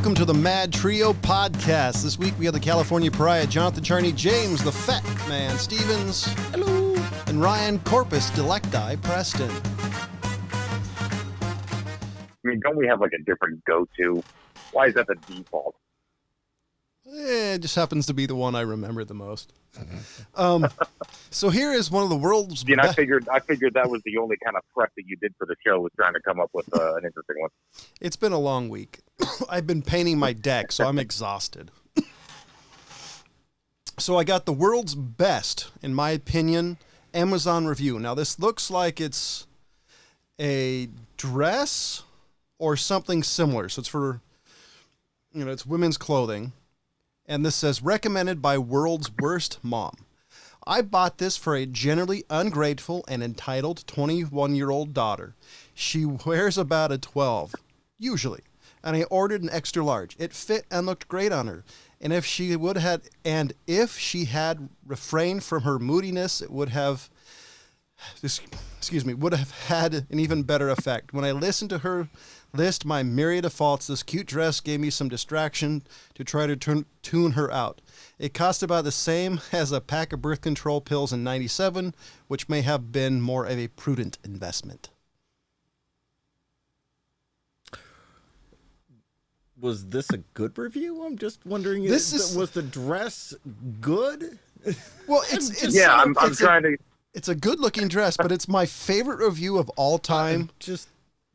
welcome to the MadTrio podcast. This week we have the California Pariah, Jonathan Charney, James, the Fat Man Stevens, hello, and Ryan Corpus Delecti Preston. I mean, don't we have like a different go-to? Why is that the default? It just happens to be the one I remember the most. So here is one of the world's I figured that was the only kind of prep that you did for the show, was trying to come up with an interesting one. It's been a long week. I've been painting my deck, so I'm exhausted. So I got the world's best, in my opinion, Amazon review. Now this looks like it's a dress or something similar. So it's for, it's women's clothing. And this says, recommended by world's worst mom. I bought this for a generally ungrateful and entitled 21-year-old daughter. She wears about a 12, usually. And I ordered an extra large. It fit and looked great on her. And if she had refrained from her moodiness, it would have had an even better effect. When I listened to her list my myriad of faults, this cute dress gave me some distraction to try to tune her out. It cost about the same as a pack of birth control pills in '97, which may have been more of a prudent investment. Was this a good review? I'm just wondering, was the dress good? Well, it's a good-looking dress, but it's my favorite review of all time.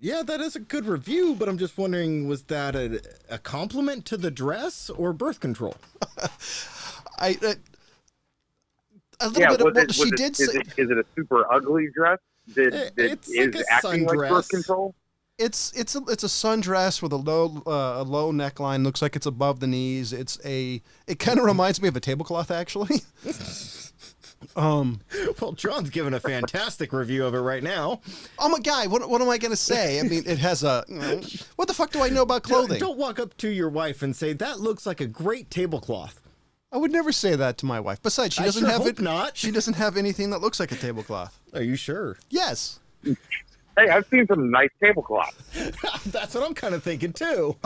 Yeah, that is a good review, but I'm just wondering, was that a compliment to the dress or birth control? Is it a super ugly dress? Is acting like birth control? It's a sundress with a low neckline. Looks like it's above the knees. It kind of reminds me of a tablecloth, actually. Well, John's giving a fantastic review of it right now. Oh my God, what am I going to say? I mean, it has what the fuck do I know about clothing? Don't walk up to your wife and say, that looks like a great tablecloth. I would never say that to my wife. Besides, she doesn't She doesn't have anything that looks like a tablecloth. Are you sure? Yes. Hey, I've seen some nice tablecloths. That's what I'm kind of thinking too.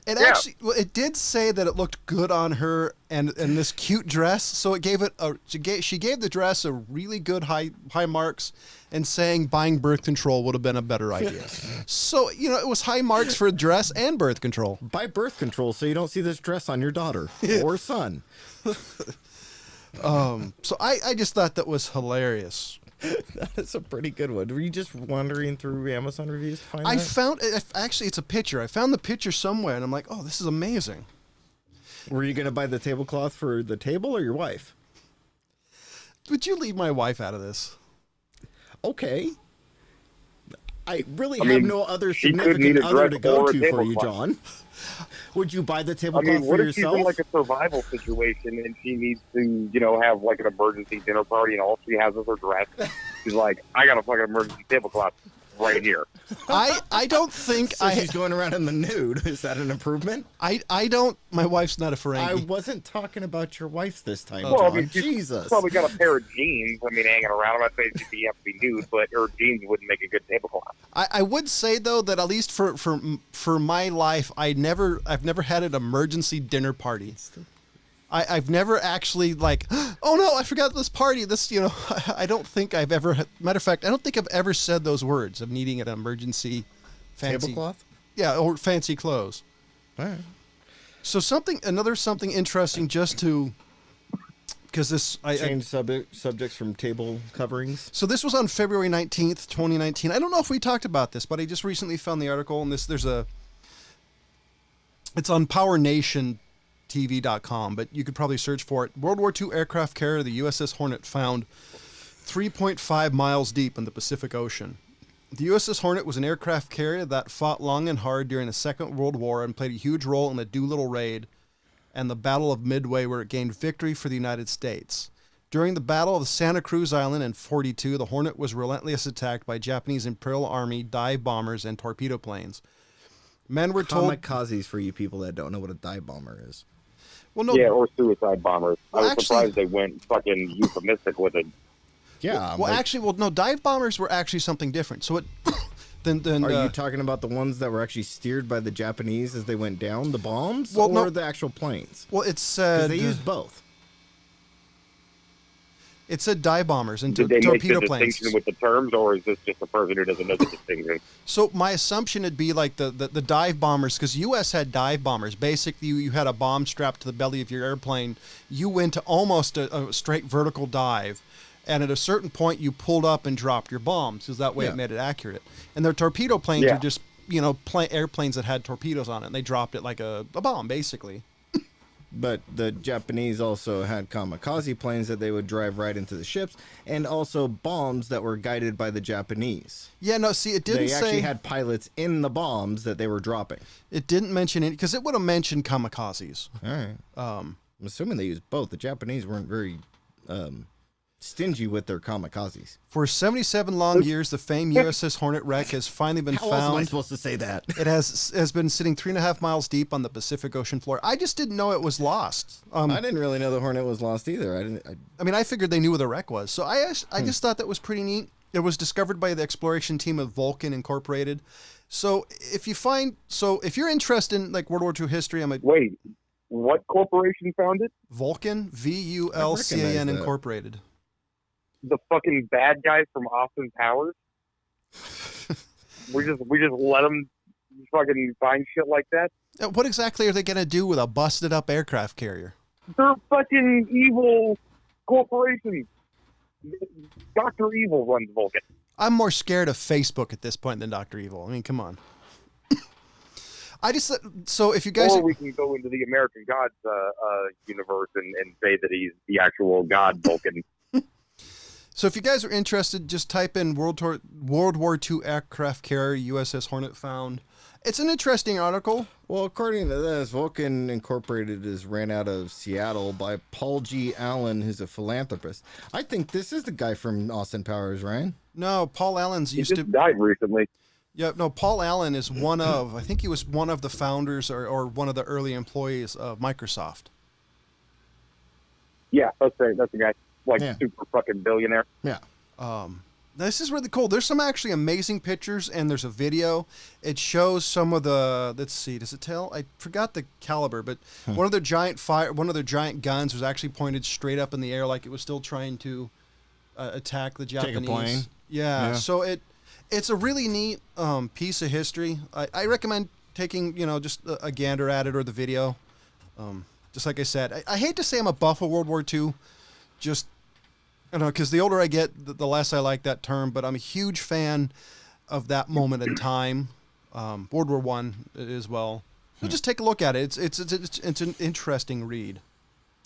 It did say that it looked good on her and this cute dress. So it gave it she gave the dress a really good high marks, and saying buying birth control would have been a better idea. So, it was high marks for dress and birth control. Buy birth control so you don't see this dress on your daughter or son. So I just thought that was hilarious. That's a pretty good one. Were you just wandering through Amazon reviews to find actually, it's a picture. I found the picture somewhere, and I'm like, oh, this is amazing. Were you going to buy the tablecloth for the table or your wife? Would you leave my wife out of this? Okay. I have no other significant other to go to for you, John. Would you buy the tablecloth for yourself? What if she's in like a survival situation and she needs to, have like an emergency dinner party and all she has is her dress? She's like, I got a fucking emergency tablecloth right here. I don't think she's going around in the nude. Is that an improvement? My wife's not a Ferengi. I wasn't talking about your wife this time, John. I mean, Jesus. Probably got a pair of jeans, hanging around. I'm not saying you have to be nude, but her jeans wouldn't make a good tablecloth. I would say, though, that at least for my life, I've never had an emergency dinner party. I've never actually oh no, I forgot this party. I don't think I've ever, matter of fact, I don't think I've ever said those words of needing an emergency fancy tablecloth. Yeah, or fancy clothes. All right. So something interesting just to, because this, change subjects from table coverings. So this was on February 19th, 2019. I don't know if we talked about this, but I just recently found the article, and it's on PowerNationTV.com, but you could probably search for it. World War II aircraft carrier, the USS Hornet, found 3.5 miles deep in the Pacific Ocean. The USS Hornet was an aircraft carrier that fought long and hard during the Second World War and played a huge role in the Doolittle Raid and the Battle of Midway, where it gained victory for the United States. During the Battle of Santa Cruz Island in 1942, the Hornet was relentlessly attacked by Japanese Imperial Army dive bombers and torpedo planes. Men were told... Kamikazes for you people that don't know what a dive bomber is. Well, no. Yeah, or suicide bombers. I was surprised they went fucking euphemistic with it. Yeah. No, dive bombers were actually something different. So Then Are you talking about the ones that were actually steered by the Japanese as they went down, the bombs, Well, or no. the actual planes? Well, it said They used both. It said dive bombers and Did they make the torpedo planes. distinction with the terms, or is this just a person who doesn't know the distinction? So my assumption would be like the dive bombers, because U.S. had dive bombers. Basically, you had a bomb strapped to the belly of your airplane. You went to almost a straight vertical dive, and at a certain point, you pulled up and dropped your bombs, because that way it made it accurate. And their torpedo planes are just airplanes that had torpedoes on it, and they dropped it like a bomb, basically. But the Japanese also had kamikaze planes that they would drive right into the ships, and also bombs that were guided by the Japanese. Yeah, no, see, it didn't They say... actually had pilots in the bombs that they were dropping. It didn't mention any, because it would have mentioned kamikazes. All right. I'm assuming they used both. The Japanese weren't very stingy with their kamikazes. For 77 long years, the famed USS Hornet wreck has finally been How found. else am I supposed to say that? It has been sitting 3.5 miles deep on the Pacific Ocean floor. I just didn't know it was lost. I didn't really know the Hornet was lost either. I mean, I figured they knew where the wreck was. So I just thought that was pretty neat. It was discovered by the exploration team of Vulcan Incorporated. So if you're interested in like World War II history, Wait, what corporation found it? Vulcan, VULCAN Incorporated. The fucking bad guys from Austin Powers. we just let them fucking find shit like that. What exactly are they gonna do with a busted up aircraft carrier? They're fucking evil corporations. Dr. Evil runs Vulcan. I'm more scared of Facebook at this point than Dr. Evil. I mean, come on. So if you guys... Or we can go into the American Gods universe and say that he's the actual god Vulcan. So if you guys are interested, just type in World War II aircraft carrier USS Hornet found. It's an interesting article. Well, according to this, Vulcan Incorporated is ran out of Seattle by Paul G. Allen, who's a philanthropist. I think this is the guy from Austin Powers, Ryan. No, Paul Allen's He just died recently. Yeah, no, Paul Allen is I think he was one of the founders or one of the early employees of Microsoft. Yeah, that's the guy. Super fucking billionaire. Yeah. This is really cool. There's some actually amazing pictures, and there's a video. It shows some of the. Let's see. Does it tell? I forgot the caliber, but one of their giant guns was actually pointed straight up in the air, like it was still trying to attack the Japanese. Take a plane. Yeah. So it's a really neat piece of history. I recommend taking just a gander at it or the video. Just like I said, I hate to say I'm a buff of World War II. Just, I don't know, because the older I get, the less I like that term, but I'm a huge fan of that moment in time. World War I as well. So just take a look at it. It's an interesting read.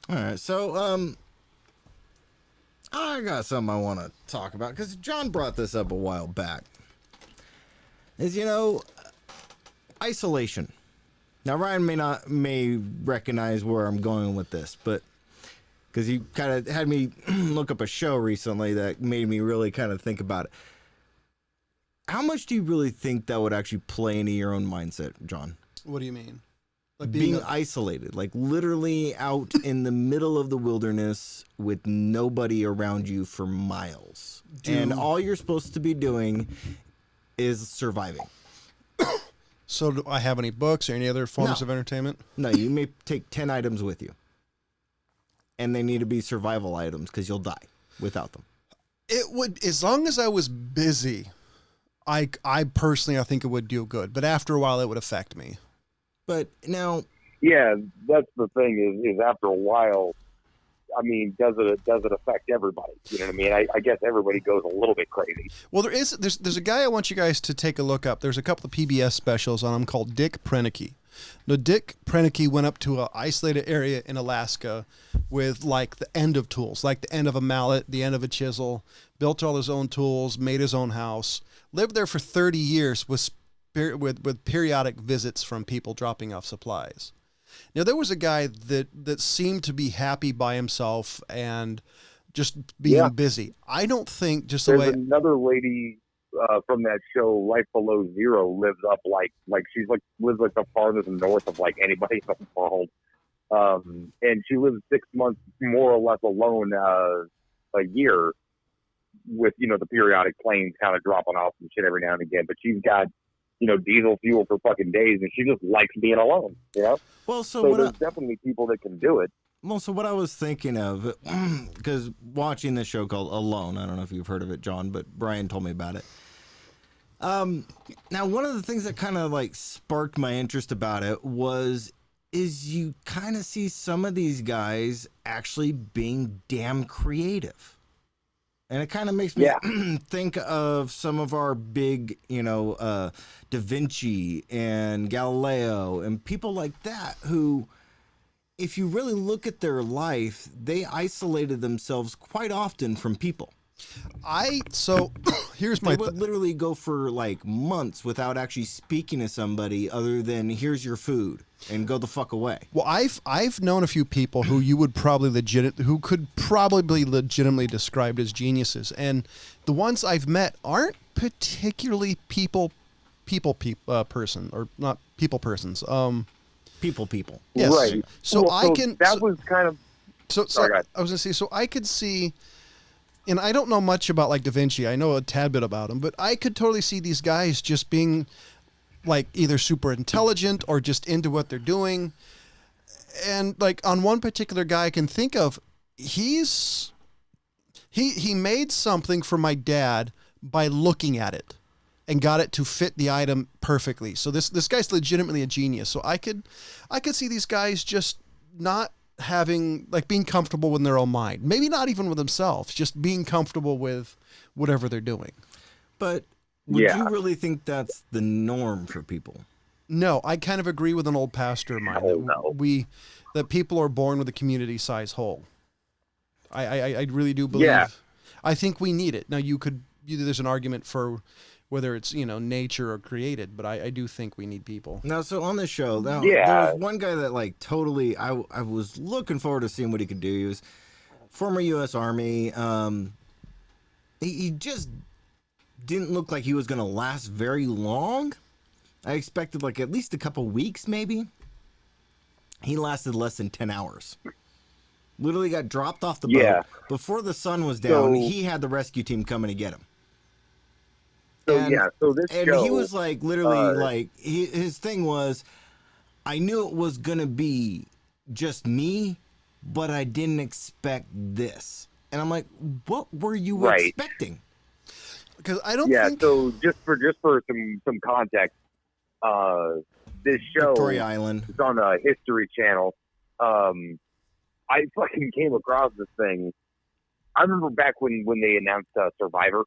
All right, so I got something I want to talk about, because John brought this up a while back. Is, isolation. Now, Ryan may recognize where I'm going with this, but because you kind of had me look up a show recently that made me really kind of think about it. How much do you really think that would actually play into your own mindset, John? What do you mean? Like being isolated, like literally out in the middle of the wilderness with nobody around you for miles. And all you're supposed to be doing is surviving. So do I have any books or any other forms of entertainment? No, you may take 10 items with you. And they need to be survival items because you'll die without them. It would, as long as I was busy, I personally, I think it would do good. But after a while, it would affect me. But now... Yeah, that's the thing is after a while, I mean, does it affect everybody? You know what I mean? I guess everybody goes a little bit crazy. Well, there's a guy I want you guys to take a look up. There's a couple of PBS specials on him called Dick Prenneke. Now, Dick Prenneke went up to an isolated area in Alaska with like the end of tools, like the end of a mallet, the end of a chisel, built all his own tools, made his own house, lived there for 30 years with periodic visits from people dropping off supplies. Now, there was a guy that seemed to be happy by himself and just being busy. I don't think just There's the way... another lady from that show, Life Below Zero, lives up like she's lives the farthest north of like anybody in the world, and she lives 6 months more or less alone a year. with, the periodic planes kind of dropping off and shit every now and again. But she's got, diesel fuel for fucking days, and she just likes being alone, Well, So there's definitely people that can do it. Well, so what I was thinking of, because watching this show called Alone, I don't know if you've heard of it, John, but Brian told me about it. Now, one of the things that kind of like sparked my interest about it is you kind of see some of these guys actually being damn creative. And it kind of makes me think of some of our big, Da Vinci and Galileo and people like that who, if you really look at their life, they isolated themselves quite often from people. Here's they would literally go for like months without actually speaking to somebody other than here's your food and go the fuck away. Well, I've known a few people who you would probably who could probably be legitimately described as geniuses, and the ones I've met aren't particularly people person or not people persons. People. Yes. Right. So I was gonna say, so I could see. And I don't know much about like Da Vinci. I know a tad bit about him, but I could totally see these guys just being like either super intelligent or just into what they're doing. And like on one particular guy I can think of, he made something for my dad by looking at it and got it to fit the item perfectly. So this guy's legitimately a genius. So I could see these guys just not being comfortable in their own mind, maybe not even with themselves, just being comfortable with whatever they're doing. But would you really think that's the norm for people? No, I kind of agree with an old pastor of mine that people are born with a community size hole. I really do believe. Yeah. I think we need it. Now there's an argument for whether it's, nature or created, but I do think we need people. Now, so on this show, there was one guy that like totally, I was looking forward to seeing what he could do. He was former U.S. Army. He just didn't look like he was going to last very long. I expected like at least a couple weeks, maybe. He lasted less than 10 hours. Literally got dropped off the boat. Before the sun was down, he had the rescue team coming to get him. So this show, he was like literally his thing was, I knew it was gonna be just me, but I didn't expect this. And I'm like, what were you expecting? Because I don't think... so just for some context, this show Victoria Island. It's on the History Channel. I fucking came across this thing. I remember back when they announced Survivor,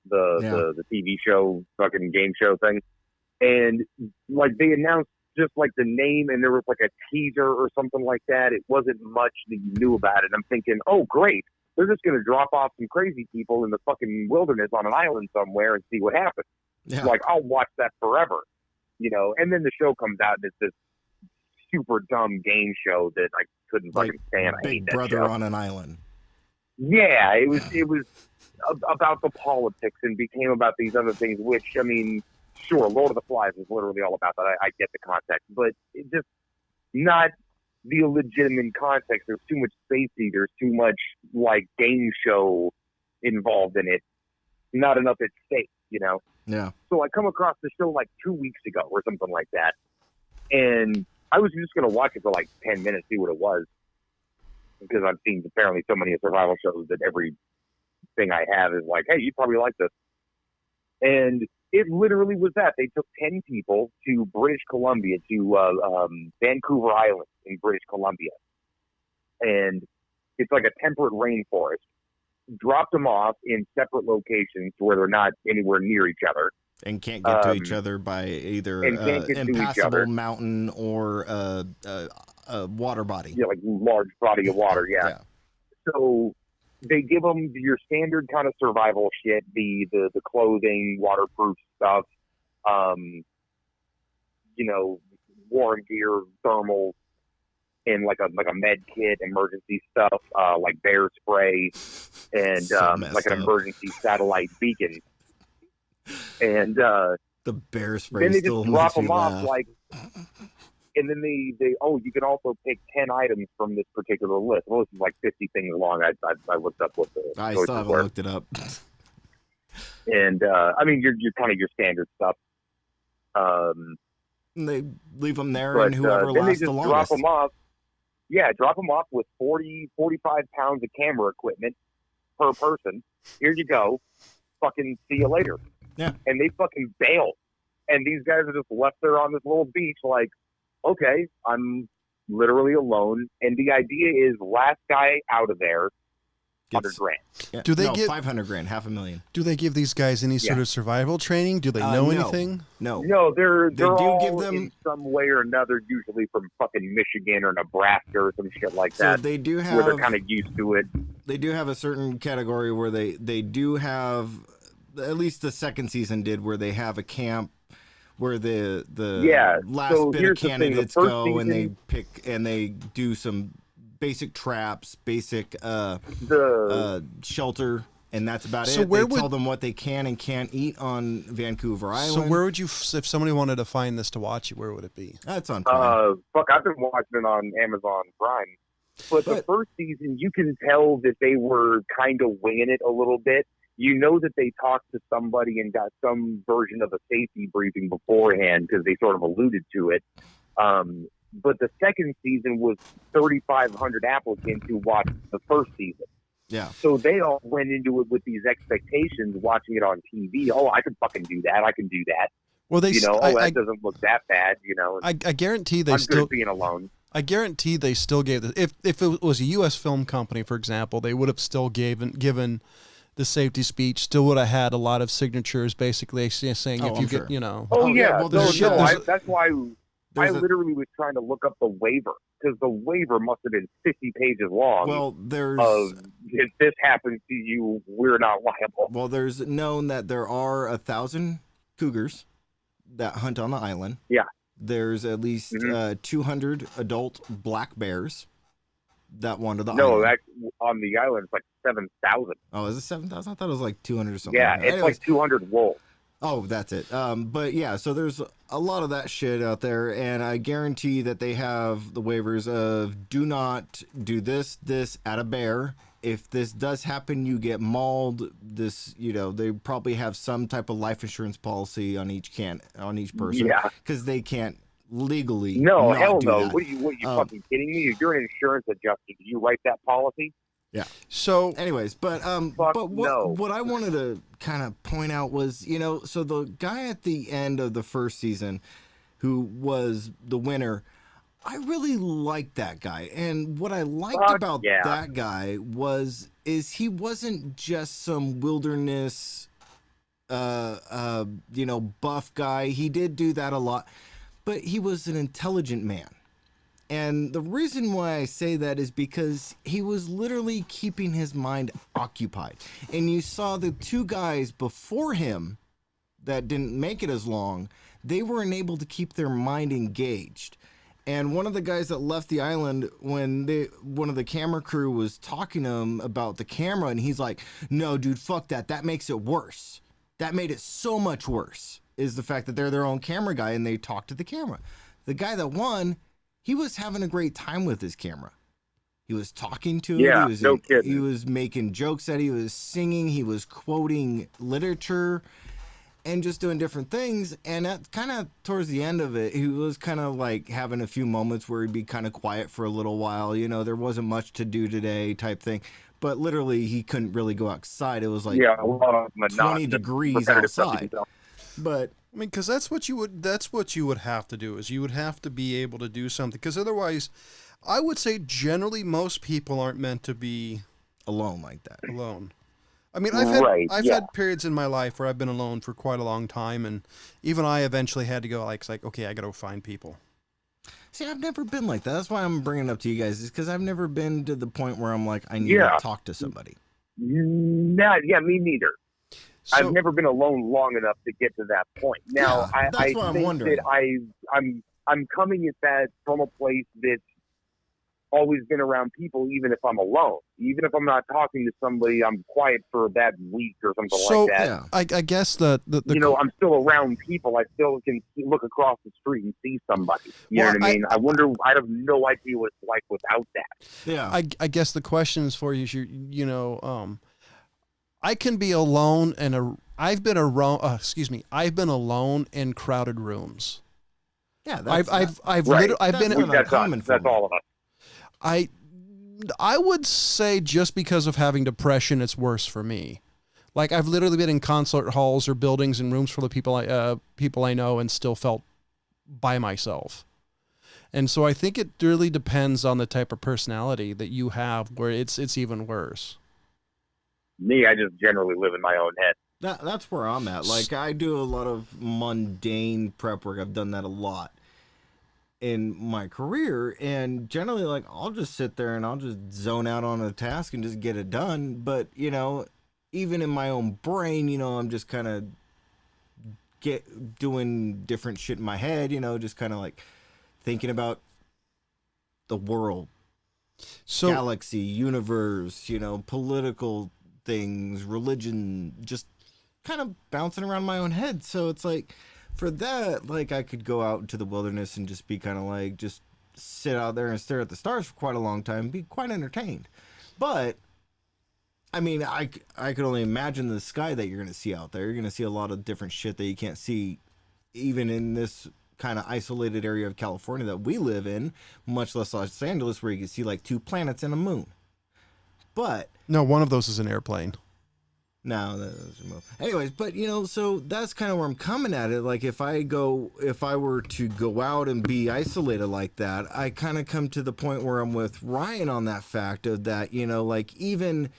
the TV show, fucking game show thing, and like they announced just like the name, and there was like a teaser or something like that. It wasn't much that you knew about it. I'm thinking, oh great, they're just gonna drop off some crazy people in the fucking wilderness on an island somewhere and see what happens. Yeah. Like I'll watch that forever, And then the show comes out and it's this super dumb game show that I couldn't fucking stand. I hate Big Brother that show. on an island. Yeah, it was about the politics and became about these other things, which, I mean, sure, Lord of the Flies is literally all about that. I get the context, but it just not the legitimate context. There's too much safety. There's too much, like, game show involved in it. Not enough at stake, Yeah. So I come across the show, like, 2 weeks ago or something like that, and I was just going to watch it for, like, 10 minutes, see what it was, because I've seen apparently so many survival shows that every thing I have is like, hey, you'd probably like this. And it literally was that. They took 10 people to British Columbia, to Vancouver Island in British Columbia. And it's like a temperate rainforest. Dropped them off in separate locations where they're not anywhere near each other. And can't get to each other by either impassable mountain or a water body. Yeah, like large body of water, yeah. So they give them your standard kind of survival shit, the clothing, waterproof stuff, warm gear, thermals, and like a med kit, emergency stuff, like bear spray, and like an emergency satellite beacon. And the bear spray. Then they just drop them off like. And then they you can also pick 10 items from this particular list. Well, this is like 50 things long. I looked up what the I still haven't looked it up. And I mean, you're kind of your standard stuff. And they leave them there, But and whoever then they lasts just the drop longest. them off. Yeah, drop them off with 40, 45 pounds of camera equipment per person. Here you go. Fucking see you later. Yeah. And they fucking bail. And these guys are just left there on this little beach like, okay, I'm literally alone. And the idea is last guy out of there, Gets- $100,000. Yeah. Do they no, get- $500,000, $500,000? Do they give these guys any sort Yeah. of survival training? Do they know No. anything? No. No, they're They do all give them- in some way or another, usually from fucking Michigan or Nebraska or some shit like So that, they do where they're have kind of used to it. they do have a certain category where they do have, at least the second season did, where they have a camp where the Yeah, last so bit of here's the thing, the candidates first go and they season- pick and they do some basic traps, basic The shelter, and that's about So it. where They would- tell them what they can and can't eat on Vancouver Island. So where would you, if somebody wanted to find this to watch it, where would it be? That's on Prime. fuck, I've been watching it on Amazon Prime. But the But- first season, you can tell that they were kind of winging it a little bit. You know that they talked to somebody and got some version of a safety briefing beforehand because they sort of alluded to it. But the second season was 3,500 applicants who watched the first season. Yeah. So they all went into it with these expectations, watching it on TV. Oh, I can fucking do that. I can do that. Well, they, You know, I, that I, doesn't look that bad. You know, I guarantee they I'm still. good at being alone. I guarantee they still gave the, if it was a U.S. film company, for example, they would have still given the safety speech. Still would have had a lot of signatures, basically saying Oh, if I'm you sure. get, you know. Oh, Oh, yeah, yeah, well, there's- no, there's- that's why I There's a- literally was trying to look up the waiver because the waiver must have been 50 pages long. Well, there's If this happens to you, we're not liable. Well, there's known that there are 1,000 cougars that hunt on the island. Yeah. There's at least Mhm. 200 adult black bears that wander the No, island. that on the island it's like 7,000. Oh, is it 7,000? I thought it was like 200 or something. Yeah, like that. it's Anyways, like 200 wolves. oh, that's it. But yeah, so there's a lot of that shit out there, and I guarantee that they have the waivers of do not do this at a bear. If this does happen, you get mauled. This, you know, they probably have some type of life insurance policy on each person. Yeah. Because they can't legally. No, not hell do no. that. What are you Um, fucking kidding me? If you're an insurance adjuster, do you write that policy? So Anyways, but Fuck what no. what I wanted to kind of point out was, you know, so the guy at the end of the first season who was the winner, I really liked that guy. And what I liked Fuck about yeah. that guy is he wasn't just some wilderness you know, buff guy. He did do that a lot, but he was an intelligent man. And the reason why I say that is because he was literally keeping his mind occupied. And you saw the two guys before him that didn't make it as long, they weren't able to keep their mind engaged. And one of the guys that left the island, when one of the camera crew was talking to him about the camera, and he's like, "No, dude, fuck that. That makes it worse. That made it so much worse." Is the fact that they're their own camera guy and they talk to the camera. The guy that won, he was having a great time with his camera. He was talking to it. Yeah, He was, no kidding. He was making jokes at it. He was singing. He was quoting literature and just doing different things. And at kind of towards the end of it, he was kind of like having a few moments where he'd be kind of quiet for a little while. You know, there wasn't much to do today type thing. But literally, he couldn't really go outside. It was like Yeah, a lot of 20 monotonous, degrees repetitive stuff outside. you know. But I mean, because that's what you would have to do, is you would have to be able to do something. Because otherwise, I would say generally most people aren't meant to be alone like that. alone. I mean, I've Right, yeah. had periods in my life where I've been alone for quite a long time, and even I eventually had to go like, it's like, okay, I got to find people. See, I've never been like that. That's why I'm bringing it up to you guys, is because I've never been to the point where I'm like, I need Yeah. to talk to somebody. Yeah, me neither. So, I've never been alone long enough to get to that point. Now, Yeah, that's I what I'm think wondering. that I'm coming at that from a place that's always been around people, even if I'm alone. Even if I'm not talking to somebody, I'm quiet for that week or something So, like that. Yeah. I guess the You know, I'm still around people. I still can look across the street and see somebody. You Well, know what I mean? I wonder. I have no idea what it's like without that. Yeah. I guess the questions for you is, you know, I can be alone I've been alone in crowded rooms. Yeah, I've Right. been That's all of us. I would say just because of having depression, it's worse for me. Like I've literally been in concert halls or buildings and rooms full of people I know and still felt by myself. And so I think it really depends on the type of personality that you have, where it's even worse. Me, I just generally live in my own head. That's where I'm at. Like, I do a lot of mundane prep work. I've done that a lot in my career, and generally, like, I'll just sit there and I'll just zone out on a task and just get it done. But, you know, even in my own brain, you know, I'm just kind of doing different shit in my head, you know, just kind of like thinking about the world, galaxy, universe, you know, political things, religion, just kind of bouncing around my own head. So it's like, for that, like, I could go out into the wilderness and just be kind of like, just sit out there and stare at the stars for quite a long time, be quite entertained. But I mean, I could only imagine the sky that you're going to see out there. You're going to see a lot of different shit that you can't see even in this kind of isolated area of California that we live in, much less Los Angeles, where you can see like 2 planets and a moon. But no, one of those is an airplane. No, anyways, but you know, so that's kind of where I'm coming at it. Like, if I were to go out and be isolated like that, I kind of come to the point where I'm with Ryan on that fact of that, you know, like, even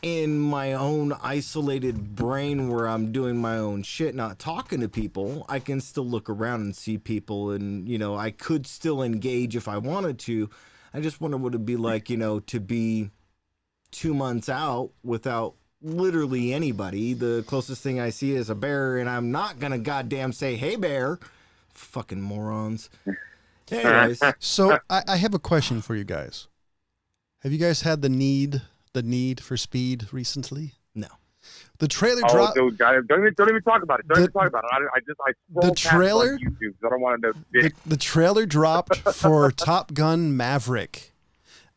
in my own isolated brain where I'm doing my own shit, not talking to people, I can still look around and see people, and, you know, I could still engage if I wanted to. I just wonder what it'd be like, you know, to be 2 months out without literally anybody. The closest thing I see is a bear, and I'm not gonna goddamn say, "Hey, bear," fucking morons. Anyways, so I have a question for you guys. Have you guys had the need for speed recently? No. The trailer dropped. Dude, don't even talk about it. Don't even talk about it. I scroll the trailer past on YouTube because I don't want to know. The trailer dropped for Top Gun Maverick.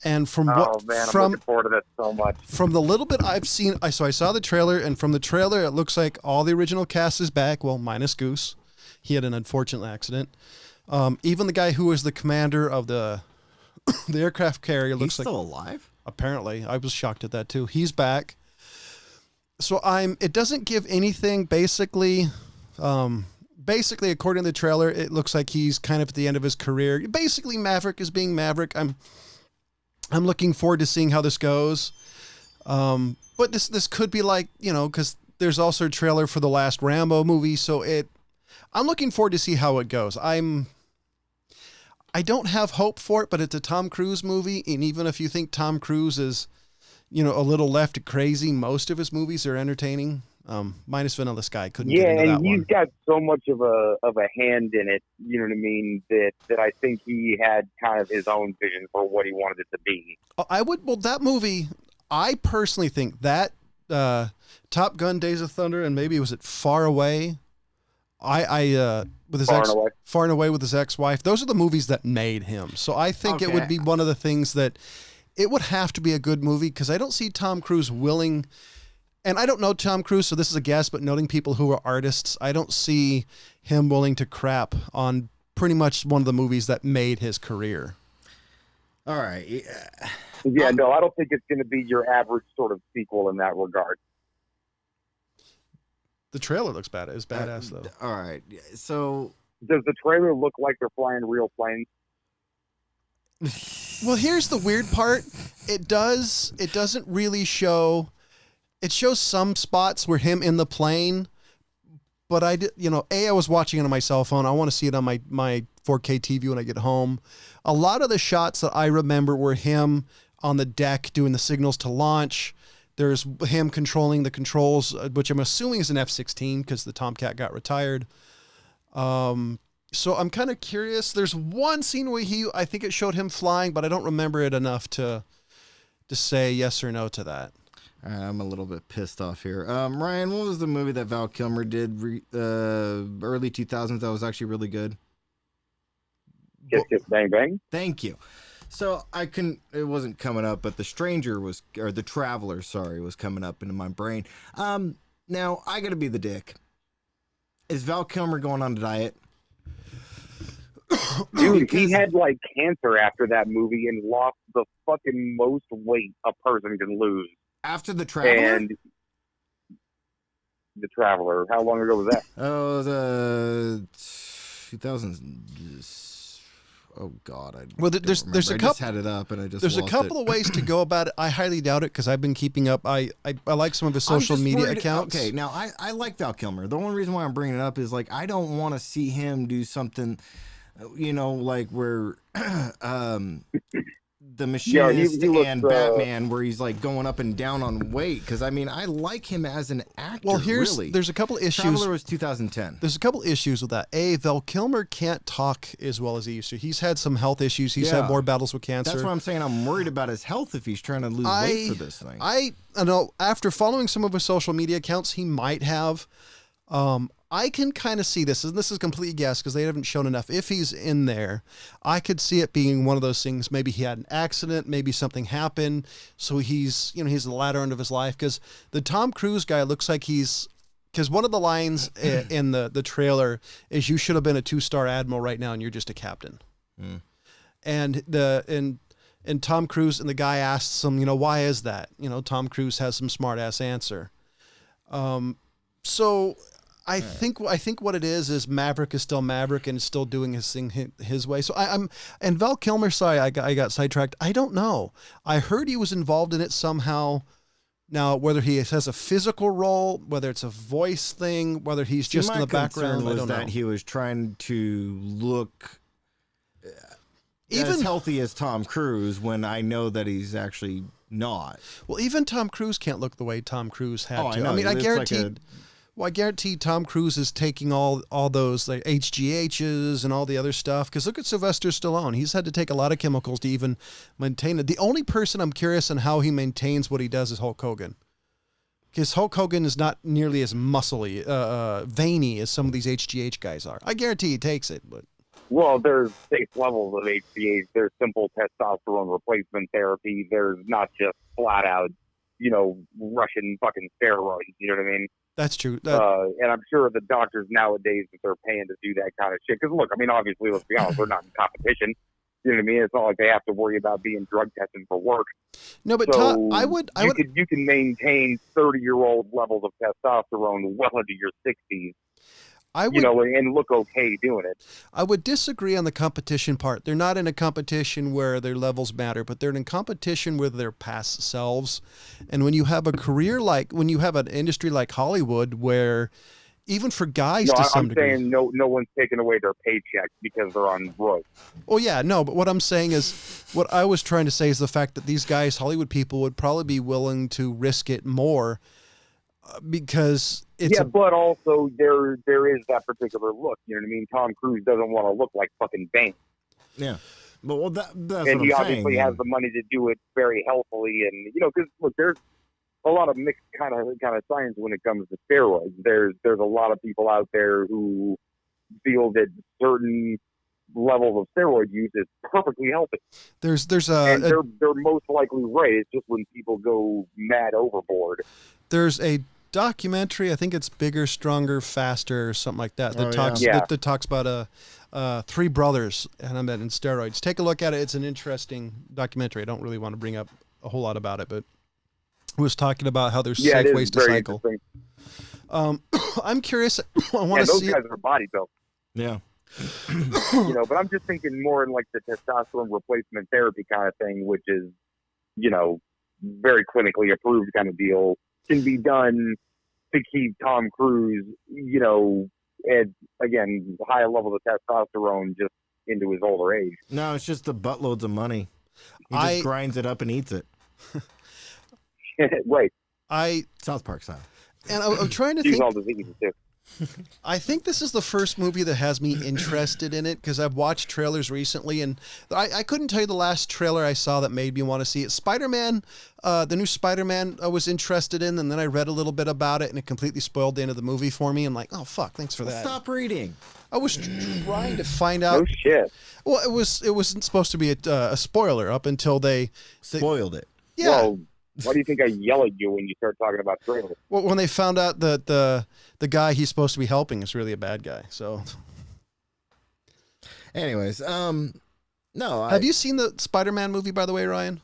And from I'm looking forward to that so much. From the little bit I've seen, I saw the trailer, and from the trailer, it looks like all the original cast is back. Well, minus Goose, he had an unfortunate accident. Even the guy who was the commander of the aircraft carrier looks He's still alive. Apparently, I was shocked at that too. He's back. So it doesn't give anything. Basically, according to the trailer, it looks like he's kind of at the end of his career. Basically, Maverick is being Maverick. I'm looking forward to seeing how this goes. But this could be like, you know, because there's also a trailer for the last Rambo movie. So I'm looking forward to see how it goes. I don't have hope for it, but it's a Tom Cruise movie. And even if you think Tom Cruise is, you know, a little left crazy, most of his movies are entertaining. Minus Vanilla Sky. Couldn't get into that one. Yeah, and he's got so much of a hand in it, you know what I mean, that I think he had kind of his own vision for what he wanted it to be. That movie, I personally think that Top Gun Days of Thunder, and maybe was it Far Away? With his Far and Away with his ex-wife. Those are the movies that made him. So I think it would be one of the things that it would have to be a good movie, because I don't see Tom Cruise willing. And I don't know Tom Cruise, so this is a guess, but noting people who are artists, I don't see him willing to crap on pretty much one of the movies that made his career. All right. Yeah, no, I don't think it's going to be your average sort of sequel in that regard. The trailer looks bad. It's badass, though. All right. So does the trailer look like they're flying real planes? Well, here's the weird part. It doesn't really show. It shows some spots where him in the plane, but I was watching it on my cell phone. I want to see it on my 4K TV when I get home. A lot of the shots that I remember were him on the deck doing the signals to launch. There's him controlling the controls, which I'm assuming is an F-16 because the Tomcat got retired. So I'm kind of curious. There's one scene where I think it showed him flying, but I don't remember it enough to say yes or no to that. I'm a little bit pissed off here. Ryan, what was the movie that Val Kilmer did early 2000s that was actually really good? Kiss Kiss Bang Bang. Thank you. So it wasn't coming up, but the Traveler, sorry, was coming up into my brain. Now I gotta be the dick. Is Val Kilmer going on a diet? Dude, he had like cancer after that movie and lost the fucking most weight a person can lose. After The Traveler? And The Traveler. How long ago was that? Oh, the 2000. Oh God, there's a couple. I just had it up and I just There's a lost couple it. of ways to go about it. I highly doubt it because I've been keeping up. I like some of his social media accounts. Okay, now I like Val Kilmer. The only reason why I'm bringing it up is like I don't want to see him do something, like where the Machinist and Batman, where he's like going up and down on weight. Because I mean, I like him as an actor. Well, really. There's a couple issues. Traveler was 2010. There's a couple issues with that. Val Kilmer can't talk as well as he used to. He's had some health issues. He's had more battles with cancer. That's why I'm saying I'm worried about his health if he's trying to lose weight for this thing. I know after following some of his social media accounts, he might have. I can kind of see this, and this is completely guess because they haven't shown enough. If he's in there, I could see it being one of those things. Maybe he had an accident, maybe something happened, so he's at the latter end of his life. Because the Tom Cruise guy looks like because one of the lines in the trailer is, "You should have been a 2-star admiral right now, and you're just a captain." Mm. And Tom Cruise, and the guy asks him, why is that? Tom Cruise has some smart ass answer. So. I think what it is Maverick is still Maverick and is still doing his thing his way. So and Val Kilmer, sorry, I got sidetracked. I don't know. I heard he was involved in it somehow. Now, whether he has a physical role, whether it's a voice thing, whether he's just in the background, I don't know. He was trying to look as healthy as Tom Cruise when I know that he's actually not. Well, even Tom Cruise can't look the way Tom Cruise had to. I know. I mean, I guarantee. Well, I guarantee Tom Cruise is taking all those like HGHs and all the other stuff. Because look at Sylvester Stallone. He's had to take a lot of chemicals to even maintain it. The only person I'm curious on how he maintains what he does is Hulk Hogan. Because Hulk Hogan is not nearly as muscly, veiny as some of these HGH guys are. I guarantee he takes it. But well, there's 6 levels of HGH. There's simple testosterone replacement therapy. There's not just flat out, Russian fucking steroids. You know what I mean? That's true. And I'm sure the doctors nowadays that they're paying to do that kind of shit. Because look, I mean, obviously, let's be honest, they're not in competition. You know what I mean? It's not like they have to worry about being drug tested for work. No, but so you can maintain 30-year-old levels of testosterone well into your 60s. And look okay doing it. I would disagree on the competition part. They're not in a competition where their levels matter, but they're in competition with their past selves. And when you have a career when you have an industry like Hollywood, where even for guys to some degree, I'm saying no one's taking away their paycheck because they're on roids. Oh yeah, no. But what I'm saying is, what I was trying to say is the fact that these guys, Hollywood people, would probably be willing to risk it more. Because but also there is that particular look. You know what I mean? Tom Cruise doesn't want to look like fucking Bane. Yeah, but that's and what he I'm obviously saying. has the money to do it very healthily, and because look, there's a lot of mixed kind of science when it comes to steroids. There's a lot of people out there who feel that certain levels of steroid use is perfectly healthy. They're most likely right. It's just when people go mad overboard. There's a documentary, I think it's Bigger, Stronger, Faster or something like that, that talks about 3 brothers and I'm in steroids. Take a look at it. It's an interesting documentary. I don't really want to bring up a whole lot about it, but it was talking about how there's safe ways to cycle. I'm curious. I want to see those guys are body built. Yeah. But I'm just thinking more in like the testosterone replacement therapy kind of thing, which is, very clinically approved kind of deal, can be done to keep Tom Cruise, at, again, high levels of testosterone just into his older age. No, it's just the buttloads of money. He just grinds it up and eats it. Wait. South Park style. And I'm trying to think. All diseases too. I think this is the first movie that has me interested in it because I've watched trailers recently, and I couldn't tell you the last trailer I saw that made me want to see it. Spider-Man, the new Spider-Man I was interested in, and then I read a little bit about it, and it completely spoiled the end of the movie for me. I'm like, oh, fuck, thanks for that. Stop reading. I was trying to find out. No shit. Well, it wasn't supposed to be a spoiler up until they Spoiled it. yeah. Well, why do you think I yell at you when you start talking about trailers? Well, when they found out that the guy he's supposed to be helping is really a bad guy. So, anyways, no. have you seen the Spider-Man movie, by the way, Ryan?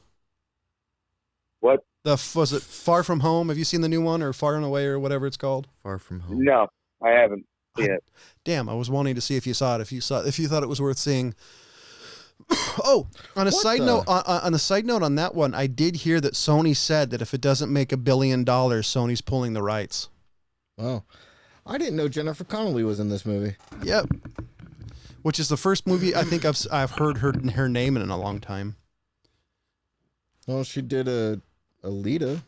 What? Was it Far From Home? Have you seen the new one, or Far and Away, or whatever it's called? Far From Home? No, I haven't seen it. Damn, I was wanting to see if you saw it. If you thought it was worth seeing. Oh, on a side note, on a side note on that one, I did hear that Sony said that if it doesn't make $1 billion, Sony's pulling the rights. Oh, I didn't know Jennifer Connelly was in this movie. Yep. Which is the first movie I think I've heard her name in a long time. Well, she did a Alita.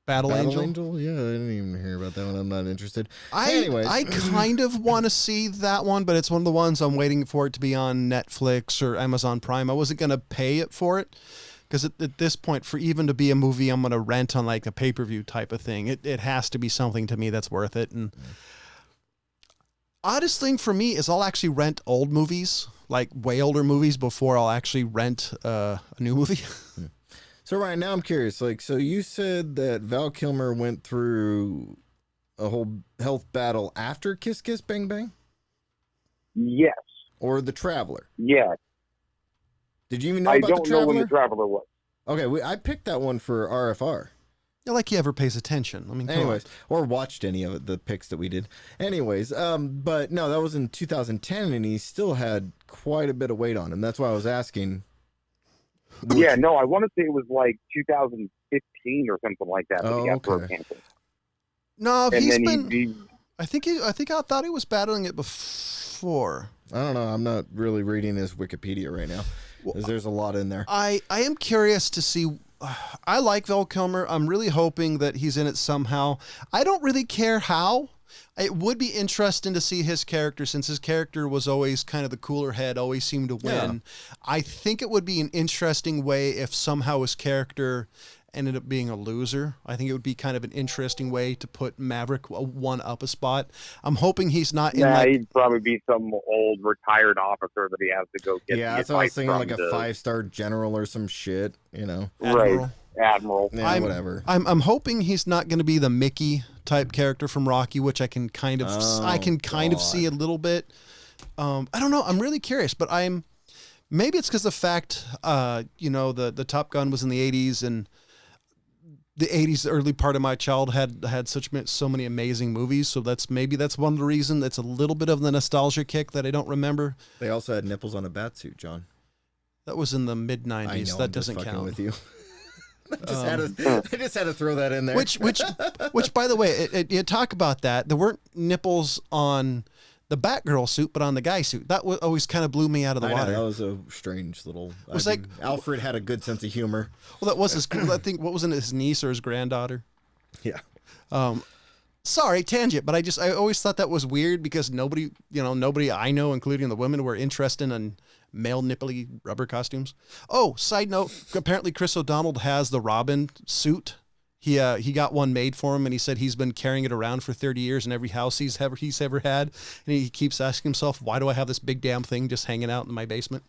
Battle Angel? Yeah, I didn't even hear about that one. I'm not interested. Anyways. I kind of want to see that one, but it's one of the ones I'm waiting for it to be on Netflix or Amazon Prime. I wasn't going to pay it for it because at this point, for even to be a movie I'm going to rent on like a pay-per-view type of thing, it has to be something to me that's worth it. And oddest thing for me is I'll actually rent old movies, like way older movies, before I'll actually rent a new movie. So right now I'm curious, so you said that Val Kilmer went through a whole health battle after Kiss Kiss Bang Bang? Yes. Or The Traveler? Yeah. Did you even know I about don't The know Traveler? when The Traveler was. Okay, I picked that one for RFR. Like he ever pays attention. I mean, anyways, or watched any of the picks that we did. Anyways, but no, that was in 2010, and he still had quite a bit of weight on him. That's why I was asking. Yeah, no, I want to say it was like 2015 or something like that. That he got throat cancer. No, and he's then been. I think I thought he was battling it before. I don't know. I'm not really reading his Wikipedia right now, because there's a lot in there. I am curious to see. I like Val Kilmer. I'm really hoping that he's in it somehow. I don't really care how. It would be interesting to see his character, since his character was always kind of the cooler head, always seemed to win. Yeah. I think it would be an interesting way if somehow his character ended up being a loser. I think it would be kind of an interesting way to put Maverick one up a spot. I'm hoping he's not in he'd probably be some old retired officer that he has to go get. Yeah, that's what I was thinking, like a 5-star general or some shit, you know. Right. Admiral. Yeah, whatever. I'm hoping he's not going to be the Mickey type character from Rocky, which I can kind of see a little bit. I don't know. I'm really curious, but maybe it's because the fact, the Top Gun was in the 80s, and the 80s, the early part of my childhood had so many amazing movies. So that's one of the reasons. It's a little bit of the nostalgia kick that I don't remember. They also had nipples on a batsuit, John. That was in the mid 90s. That doesn't count. With you. I just had to throw that in there. Which, by the way, you talk about that. There weren't nipples on the Batgirl suit, but on the guy suit. That always kind of blew me out of the water. That was a strange little. It was like Alfred had a good sense of humor. Well, that was his. I think what was it, his niece or his granddaughter? Yeah. Sorry, tangent, but I always thought that was weird because nobody I know, including the women, were interested in male nipply rubber costumes. Oh, side note, apparently Chris O'Donnell has the Robin suit. He got one made for him, and he said he's been carrying it around for 30 years in every house he's ever had, and he keeps asking himself, why do I have this big damn thing just hanging out in my basement?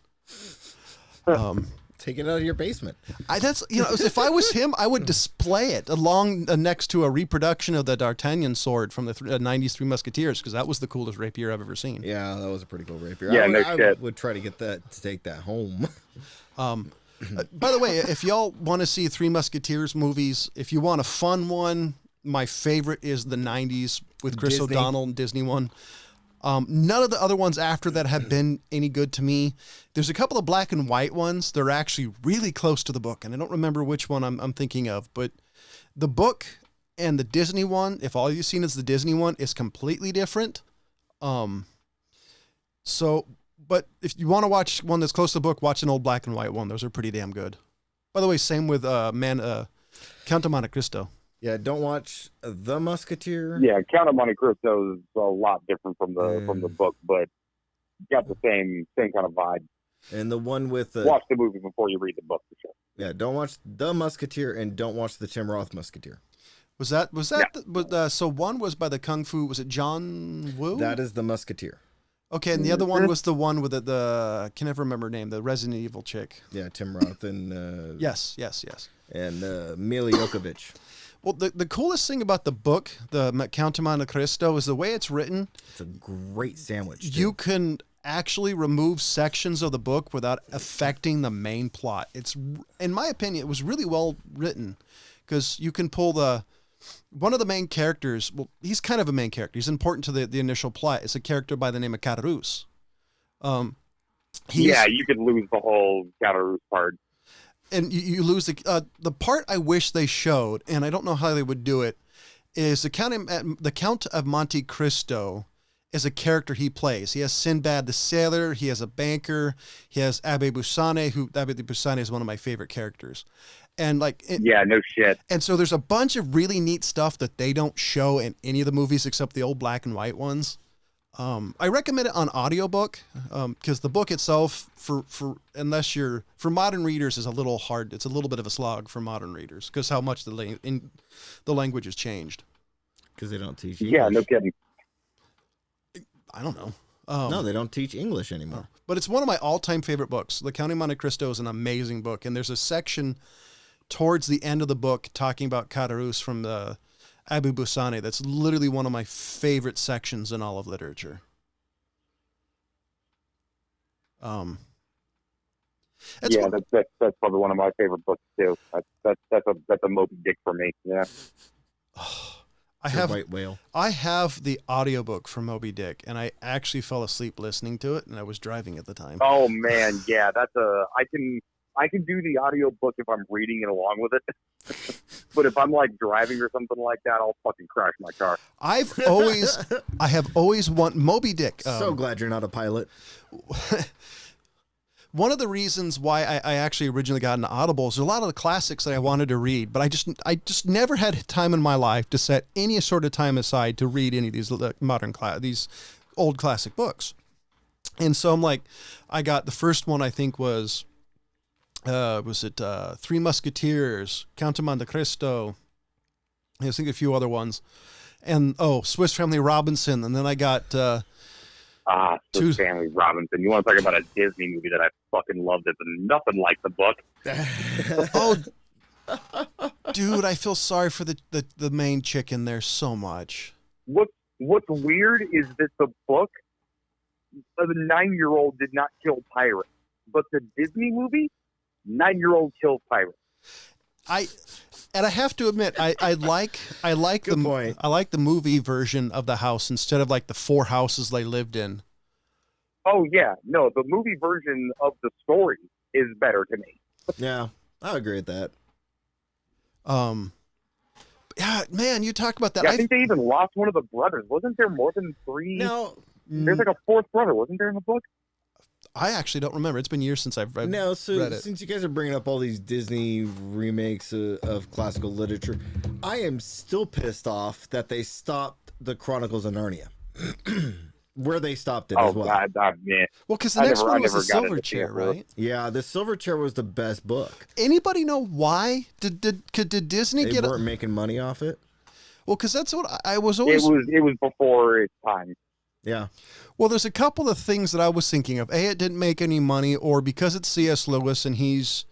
Take it out of your basement. If I was him, I would display it along next to a reproduction of the D'Artagnan sword from the 90s Three Musketeers, because that was the coolest rapier I've ever seen. Yeah, that was a pretty cool rapier. Yeah, I would try to get that to take that home. By the way, if y'all want to see Three Musketeers movies, if you want a fun one, my favorite is the 90s with Chris O'Donnell and Disney one. None of the other ones after that have been any good to me. There's a couple of black and white ones. They're actually really close to the book, and I don't remember which one I'm thinking of. But the book and the Disney one, if all you've seen is the Disney one, is completely different. But if you want to watch one that's close to the book, watch an old black and white one. Those are pretty damn good. By the way, same with Count of Monte Cristo. Yeah, don't watch The Musketeer. Yeah, Count of Monte Cristo is a lot different from the book, but got the same kind of vibe. And the one with watch the movie before you read the book for sure. Yeah, don't watch The Musketeer and don't watch the Tim Roth Musketeer. Was that so one was by the Kung Fu, was it John Woo? That is the Musketeer. Okay, and the other one was the one with the I can never remember her name, the Resident Evil chick. Yeah, Tim Roth and Yes. and Mila Jokovic. Well, the coolest thing about the book, the Count of Monte Cristo, is the way it's written. It's a great sandwich. Too. You can actually remove sections of the book without affecting the main plot. It's, in my opinion, it was really well written because you can pull one of the main characters. Well, he's kind of a main character. He's important to the initial plot. It's a character by the name of Catarus. You could lose the whole Catarus part. And you lose the part I wish they showed, and I don't know how they would do it, is the Count of Monte Cristo is a character he plays. He has Sinbad the Sailor, he has a banker, he has Abbe Busane, who Abbe Busane is one of my favorite characters. And no shit. And so there's a bunch of really neat stuff that they don't show in any of the movies except the old black and white ones. I recommend it on audiobook because the book itself, for modern readers, is a little hard. It's a little bit of a slog for modern readers because how much the language has changed. Because they don't teach English. Yeah, no kidding. I don't know. No, they don't teach English anymore. But it's one of my all-time favorite books. The Count of Monte Cristo is an amazing book, and there's a section towards the end of the book talking about Catarus from the Abu Busane. That's literally one of my favorite sections in all of literature. That's probably one of my favorite books too. That's a Moby Dick for me. Yeah. I have White Whale. I have the audiobook for Moby Dick, and I actually fell asleep listening to it, and I was driving at the time. Oh man, yeah, I can do the audiobook if I'm reading it along with it. But if I'm like driving or something like that, I'll fucking crash my car. I have always wanted Moby Dick. So glad you're not a pilot. One of the reasons why I actually originally got into Audible is a lot of the classics that I wanted to read, but I just never had time in my life to set any sort of time aside to read any of these these old classic books. And so I'm like, I got the first one I think was Three Musketeers, Count of Monte Cristo, I think a few other ones, and Swiss Family Robinson, and then I got Swiss Family Robinson. You want to talk about a Disney movie that I fucking loved? It's nothing like the book. Dude, I feel sorry for the main chick in there so much. What's weird is that the book, the 9-year-old did not kill pirates, but the Disney movie, 9-year-old kills pirates. I have to admit, I like the movie version of the house instead of like the 4 houses they lived in. Oh yeah, no, the movie version of the story is better to me. Yeah, I agree with that. Yeah, man, you talk about that. Yeah, I think they even lost one of the brothers. Wasn't there more than 3? No, there's like a 4th brother, wasn't there in the book? I actually don't remember. It's been years since I've read it. Since you guys are bringing up all these Disney remakes of classical literature, I am still pissed off that they stopped the Chronicles of Narnia. Where they stopped it as well. God, man. Well, because the next one was the Silver Chair, right? Yeah, the Silver Chair was the best book. Anybody know why? Did Disney they weren't making money off it? Well, because that's what I was always... It was before its time. Yeah. Well, there's a couple of things that I was thinking of. A, it didn't make any money, or because it's C.S. Lewis and he's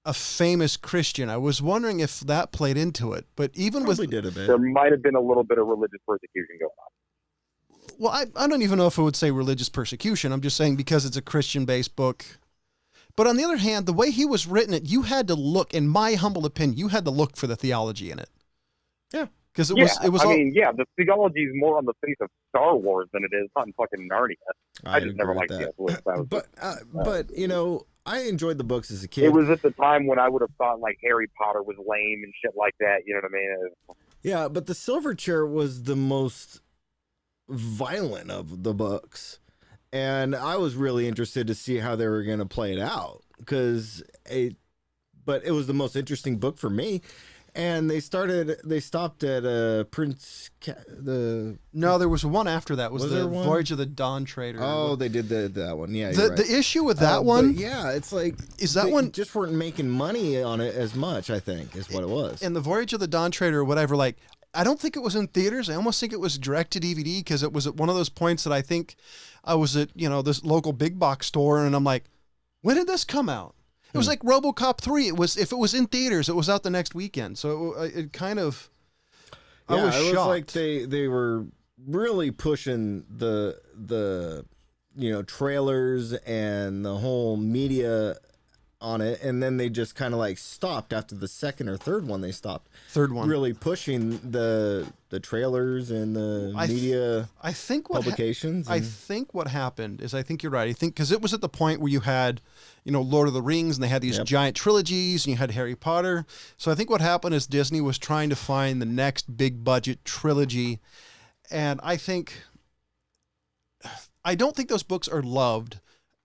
a famous Christian. I was wondering if that played into it. But even Probably did a bit. There might have been a little bit of religious persecution going on. Well, I don't even know if I would say religious persecution. I'm just saying because it's a Christian-based book. But on the other hand, the way he was written it, you had to look, in my humble opinion, you had to look for the theology in it. Yeah. Because it was the theology is more on the face of Star Wars than it is on fucking Narnia. I just never liked C.S. Lewis. But you know, I enjoyed the books as a kid. It was at the time when I would have thought like Harry Potter was lame and shit like that. You know what I mean? Yeah, but the Silver Chair was the most violent of the books, and I was really interested to see how they were going to play it out but it was the most interesting book for me. And they stopped at No, there was one after that. Was Was the there one? Voyage of the Dawn Trader? Oh, they did that one. Yeah, you're right. The issue with that But one yeah, it's like is that they one just weren't making money on it as much. I think is what it was. in the Voyage of the Dawn Trader or whatever. Like, I don't think it was in theaters. I almost think it was direct to DVD because it was at one of those points that I think I was at this local big box store and I'm like, when did this come out? It was like RoboCop 3. It was, if it was in theaters, it was out the next weekend. So it kind of, I was it shocked. was like they were really pushing the trailers and the whole media on it, and then they just kind of like stopped after the second or third one. They stopped. Third one. Really pushing the trailers and the media. I think publications. I think what happened is, I think you're right. I think because it was at the point where you had, Lord of the Rings, and they had these giant trilogies, and you had Harry Potter. So I think what happened is Disney was trying to find the next big budget trilogy, and I don't think those books are loved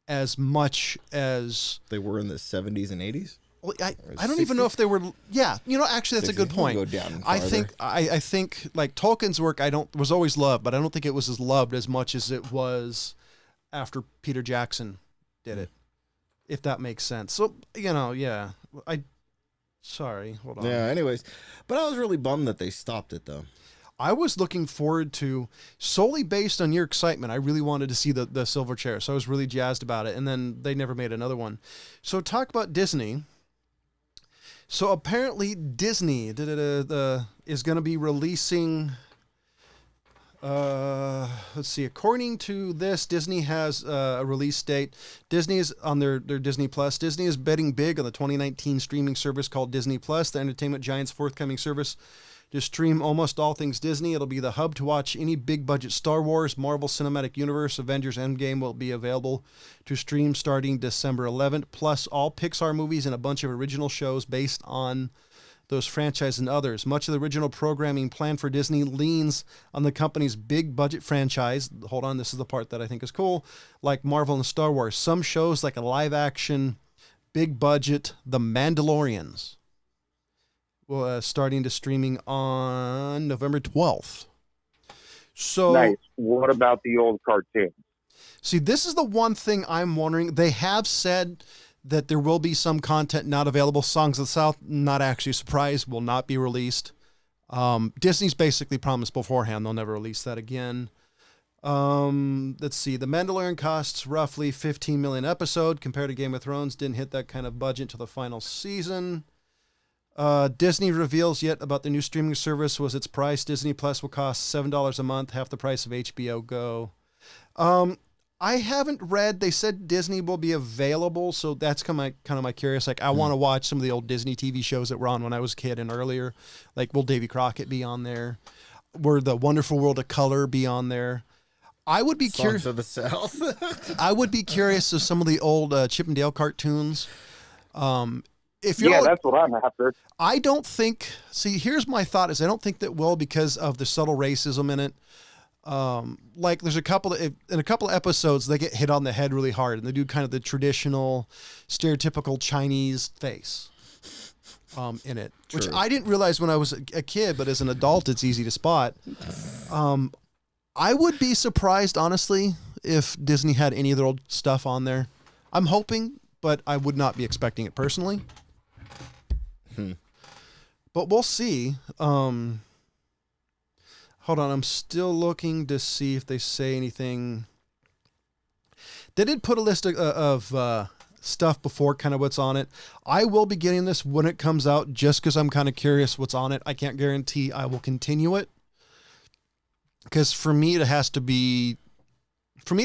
as much as they were in the 70s and 80s. Well, I don't even know if they were. Yeah, actually, that's a good point. Go down I think like Tolkien's work was always loved, but I don't think it was as loved as much as it was after Peter Jackson did it. If that makes sense. So yeah. Sorry, hold on. Yeah. Anyways, but I was really bummed that they stopped it though. I was looking forward to, solely based on your excitement, I really wanted to see the Silver Chair, so I was really jazzed about it, and then they never made another one. So talk about Disney. So apparently Disney is going to be releasing, let's see, according to this, Disney has a release date. Disney is on their Disney Plus. Disney is betting big on the 2019 streaming service called Disney Plus, the entertainment giant's forthcoming service to stream almost all things Disney. It'll be the hub to watch any big budget Star Wars, Marvel Cinematic Universe, Avengers Endgame will be available to stream starting December 11th, plus all Pixar movies and a bunch of original shows based on those franchises and others. Much of the original programming planned for Disney leans on the company's big budget franchise. Hold on, this is the part that I think is cool. Like Marvel and Star Wars. Some shows like a live action, big budget, The Mandalorians. Starting to streaming on November 12th. So nice. What about the old cartoons? See, this is the one thing I'm wondering. They have said that there will be some content not available. Songs of the South, not actually a surprise, will not be released. Disney's basically promised beforehand they'll never release that again. Let's see. The Mandalorian costs roughly $15 million episode compared to Game of Thrones. Didn't hit that kind of budget until the final season. Disney reveals yet about the new streaming service was its price. Disney Plus will cost $7 a month, half the price of HBO Go. I haven't read. They said Disney will be available, so that's kind of my curious. Like, I want to watch some of the old Disney TV shows that were on when I was a kid and earlier. Like, will Davy Crockett be on there? Will the Wonderful World of Color be on there? I would be curious. Songs of the South. I would be curious of some of the old Chip and Dale cartoons. That's what I'm after. I don't think. See, here's my thought: is I don't think that will, because of the subtle racism in it. Like there's in a couple of episodes they get hit on the head really hard, and they do kind of the traditional, stereotypical Chinese face. In it, True. which I didn't realize when I was a kid, but as an adult, it's easy to spot. I would be surprised, honestly, if Disney had any of their old stuff on there. I'm hoping, but I would not be expecting it personally. But we'll see. Hold on, I'm still looking to see if they say anything. They did put a list of stuff before, kind of what's on it. I will be getting this when it comes out, just because I'm kind of curious what's on it. I can't guarantee I will continue it, because for me to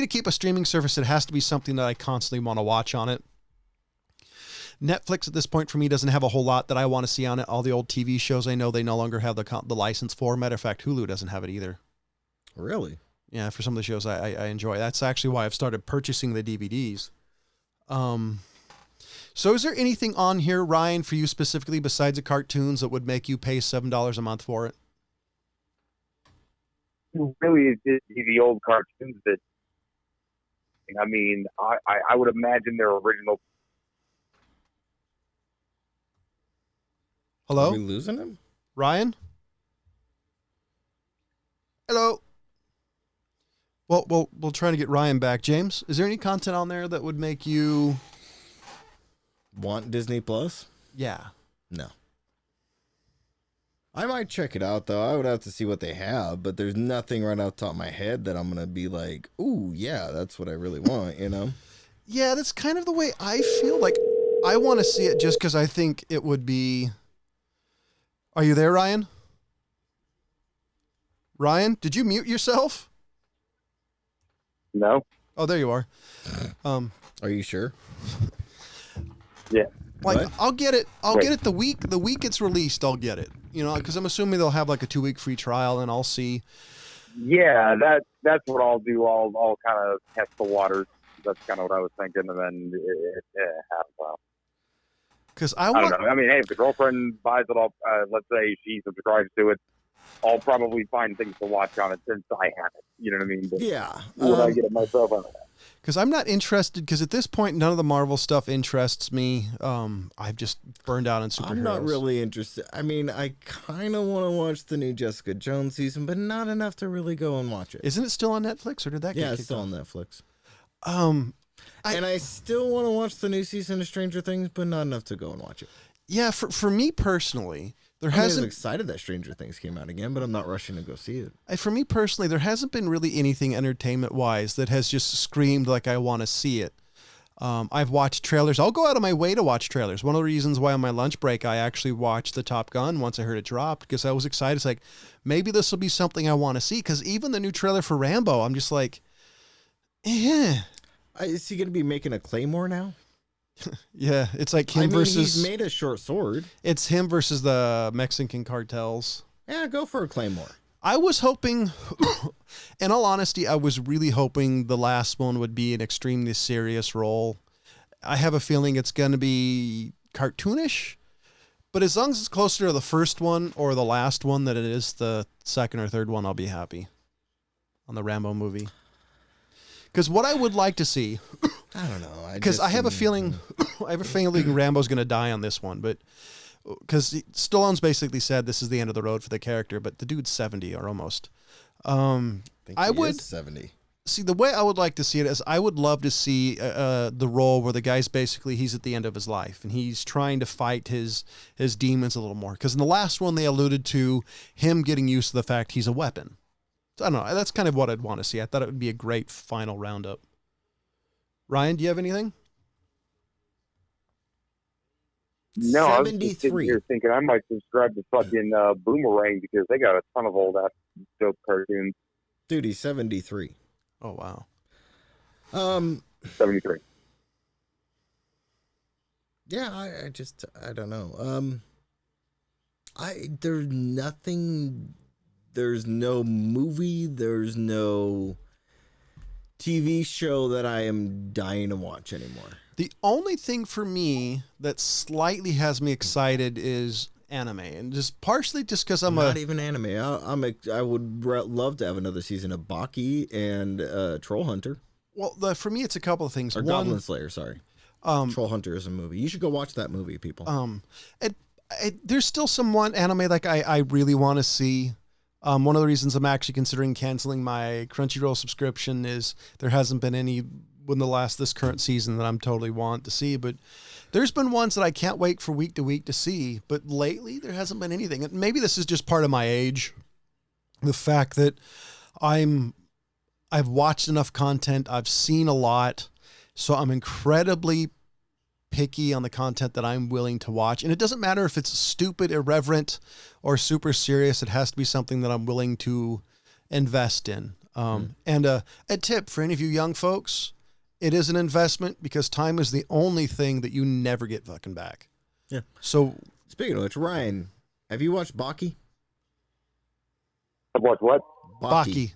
keep a streaming service, it has to be something that I constantly want to watch on it. Netflix at this point for me doesn't have a whole lot that I want to see on it. All the old TV shows I know they no longer have the license for. Matter of fact, Hulu doesn't have it either. Really? Yeah, for some of the shows I enjoy. That's actually why I've started purchasing the DVDs. So is there anything on here, Ryan, for you specifically besides the cartoons that would make you pay $7 a month for it? Really, the old cartoons that, I mean, I would imagine their original. Hello? Are we losing him? Ryan? Hello? Well, we'll try to get Ryan back. James, is there any content on there that would make you... Want Disney Plus? Yeah. No. I might check it out, though. I would have to see what they have, but there's nothing right off the top of my head that I'm going to be like, ooh, yeah, that's what I really want, you know? Yeah, that's kind of the way I feel. Like, I want to see it just because I think it would be... Are you there, Ryan? Ryan, did you mute yourself? No. Oh, there you are. Are you sure? Yeah. Like, What? I'll get it. I'll Wait. get it the week it's released. I'll get it. You know, because I'm assuming they'll have like a 2-week free trial, and I'll see. Yeah, that's what I'll do. I'll kind of test the waters. That's kind of what I was thinking, and then it happens out. Because I I don't want. know. I mean, hey, if the girlfriend buys it, let's say she subscribes to it, I'll probably find things to watch on it since I have it. You know what I mean? But Yeah. would I get it myself? I don't know. Because I'm not interested. Because at this point, none of the Marvel stuff interests me. I've just burned out on superheroes. I'm not really interested. I mean, I kind of want to watch the new Jessica Jones season, but not enough to really go and watch it. Isn't it still on Netflix, or did that? Yeah, get it's kicked still off? on Netflix. And I still want to watch the new season of Stranger Things, but not enough to go and watch it. Yeah, for me personally, there I was hasn't. excited that Stranger Things came out again, but I'm not rushing to go see it. For me personally, there hasn't been really anything entertainment-wise that has just screamed like I want to see it. I've watched trailers. I'll go out of my way to watch trailers. One of the reasons why on my lunch break I actually watched the Top Gun once I heard it drop, because I was excited. It's like, maybe this will be something I want to see. Because even the new trailer for Rambo, I'm just like, Is he going to be making a Claymore now? Yeah, it's like him versus. He's made a short sword. It's him versus the Mexican cartels. Yeah, go for a Claymore. I was hoping, in all honesty, I was really hoping the last one would be an extremely serious role. I have a feeling it's going to be cartoonish, but as long as it's closer to the first one or the last one than it is the second or third one, I'll be happy on the Rambo movie. Because what I would like to see, I don't know. because I have a feeling, Rambo's going to die on this one, but because Stallone's basically said this is the end of the road for the character, but the dude's 70 or almost. I would 70. see the way I would like to see it is I would love to see the role where the guy's basically he's at the end of his life and he's trying to fight his demons a little more. Because in the last one they alluded to him getting used to the fact he's a weapon. So I don't know. That's kind of what I'd want to see. I thought it would be a great final roundup. Ryan, do you have anything? No, I was just sitting 73. here thinking I might subscribe to fucking Boomerang because they got a ton of old ass dope cartoons. Dude, he's 73. Oh, wow. 73. Yeah, I don't know. There's nothing, there's no movie, there's no TV show that I am dying to watch anymore. The only thing for me that slightly has me excited is anime, and just partially just because I'm not even anime. I would love to have another season of Baki and Troll Hunter. Well, for me, it's a couple of things. Or One, Goblin Slayer, sorry. Troll Hunter is a movie. You should go watch that movie, people. There's still some one anime like I really want to see. One of the reasons I'm actually considering canceling my Crunchyroll subscription is there hasn't been any in this current season that I'm totally want to see. But there's been ones that I can't wait for week to week to see. But lately, there hasn't been anything. And maybe this is just part of my age. The fact that I've watched enough content. I've seen a lot. So I'm incredibly picky on the content that I'm willing to watch. And it doesn't matter if it's stupid, irreverent, or super serious. It has to be something that I'm willing to invest in. And a tip for any of you young folks, it is an investment because time is the only thing that you never get fucking back. Yeah. So speaking of which, Ryan, have you watched Baki? I've watched what? Baki.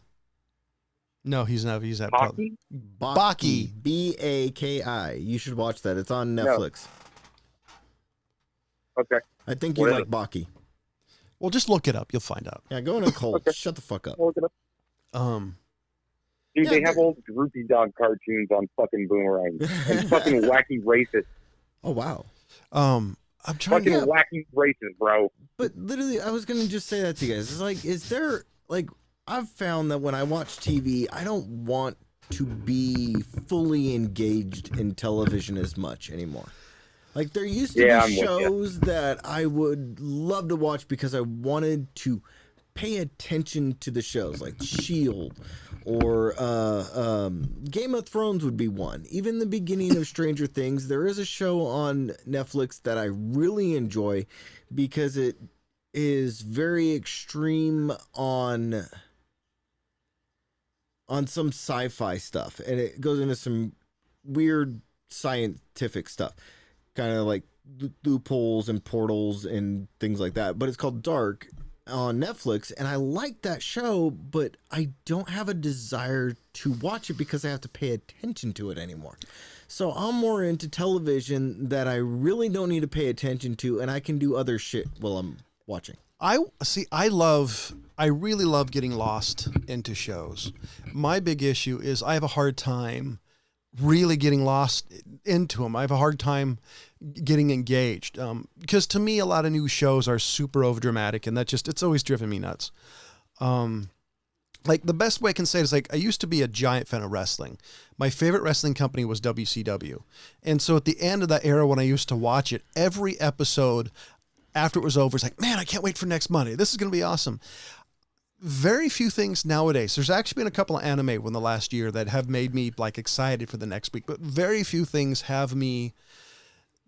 No, he's not. He's at Baki? Baki. Baki. You should watch that. It's on Netflix. No. Okay. I think you like Baki. Well, just look it up. You'll find out. Yeah, go in a cold. Okay. Shut the fuck up. I'll look it up. Dude, Yeah, they have old Droopy Dog cartoons on fucking Boomerang and fucking wacky racist. Oh, wow. I'm trying Fucking to. wacky races, bro. But literally, I was gonna just say that to you guys. It's like, is there like I've found that when I watch TV, I don't want to be fully engaged in television as much anymore. Like there used to Yeah, be I'm with ya. shows that I would love to watch because I wanted to pay attention to the shows, like Shield or Game of Thrones would be one. Even the beginning of Stranger Things, there is a show on Netflix that I really enjoy because it is very extreme on some sci-fi stuff, and it goes into some weird scientific stuff, kind of like loopholes and portals and things like that. But it's called Dark on Netflix, and I like that show, but I don't have a desire to watch it because I have to pay attention to it anymore. So I'm more into television that I really don't need to pay attention to, and I can do other shit while I'm watching. I really love getting lost into shows. My big issue is I have a hard time really getting lost into them. I have a hard time getting engaged. Because to me, a lot of new shows are super overdramatic, and it's always driven me nuts. Like the best way I can say it is like, I used to be a giant fan of wrestling. My favorite wrestling company was WCW. And so at the end of that era, when I used to watch it, every episode after it was over, it's like, man, I can't wait for next Monday. This is going to be awesome. Very few things nowadays. There's actually been a couple of anime in the last year that have made me like excited for the next week, but very few things have me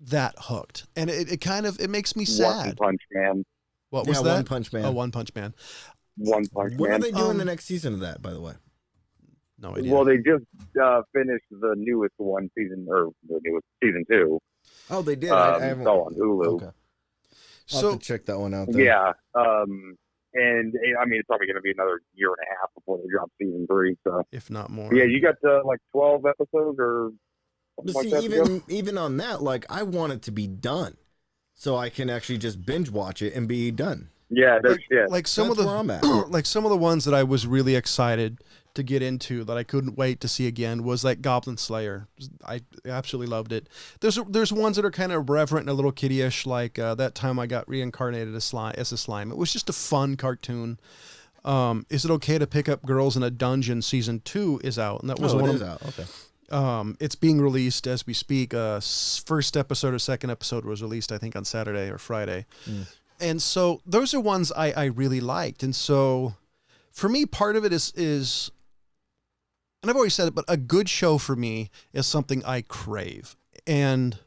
that hooked. And it makes me sad. One Punch Man. What was that? One Punch Man. Oh, One Punch Man. One Punch What Man. are they doing the next season of that, by the way? No idea. Well, they just finished the newest one season, or the newest season 2. Oh, they did. I haven't. It's all on Hulu. Okay. I'll have to check that one out then. Yeah. And I mean, it's probably going to be another year and a half before they drop season 3. So, if not more. yeah, you got like 12 episodes or But something see, like that to go? even on that, like I want it to be done, so I can actually just binge watch it and be done. Yeah, that's it. Like some That's of where I'm the at. like some of the ones that I was really excited to get into that I couldn't wait to see again was like Goblin Slayer. I absolutely loved it. There's ones that are kind of reverent and a little kiddie-ish, like that time I got reincarnated as a slime. It was just a fun cartoon. Is It Okay to Pick Up Girls in a Dungeon season 2 is out, and that was one it of is out. Okay. it's being released as we speak. First episode or second episode was released, I think, on Saturday or Friday. And so those are ones I really liked. And so for me, part of it is, and I've always said it, but a good show for me is something I crave. And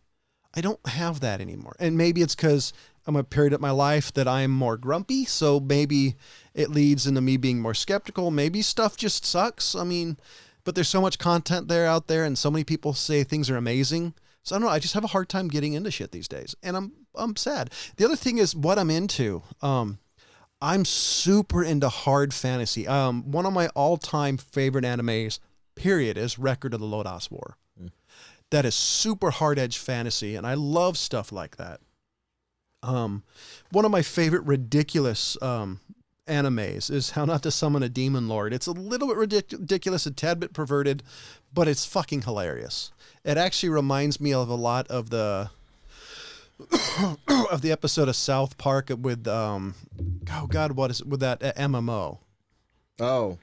I don't have that anymore. And maybe it's because I'm a period of my life that I'm more grumpy. So maybe it leads into me being more skeptical. Maybe stuff just sucks. I mean, but there's so much content out there, and so many people say things are amazing. So I don't know. I just have a hard time getting into shit these days, and I'm sad. The other thing is what I'm into. I'm super into hard fantasy. One of my all-time favorite animes, period, is Record of the Lodoss War. That is super hard-edge fantasy, and I love stuff like that. One of my favorite ridiculous animes is How Not to Summon a Demon Lord. It's a little bit ridiculous, a tad bit perverted, but it's fucking hilarious. It actually reminds me of a lot of the of the episode of South Park with oh god, what is it with that MMO? Oh.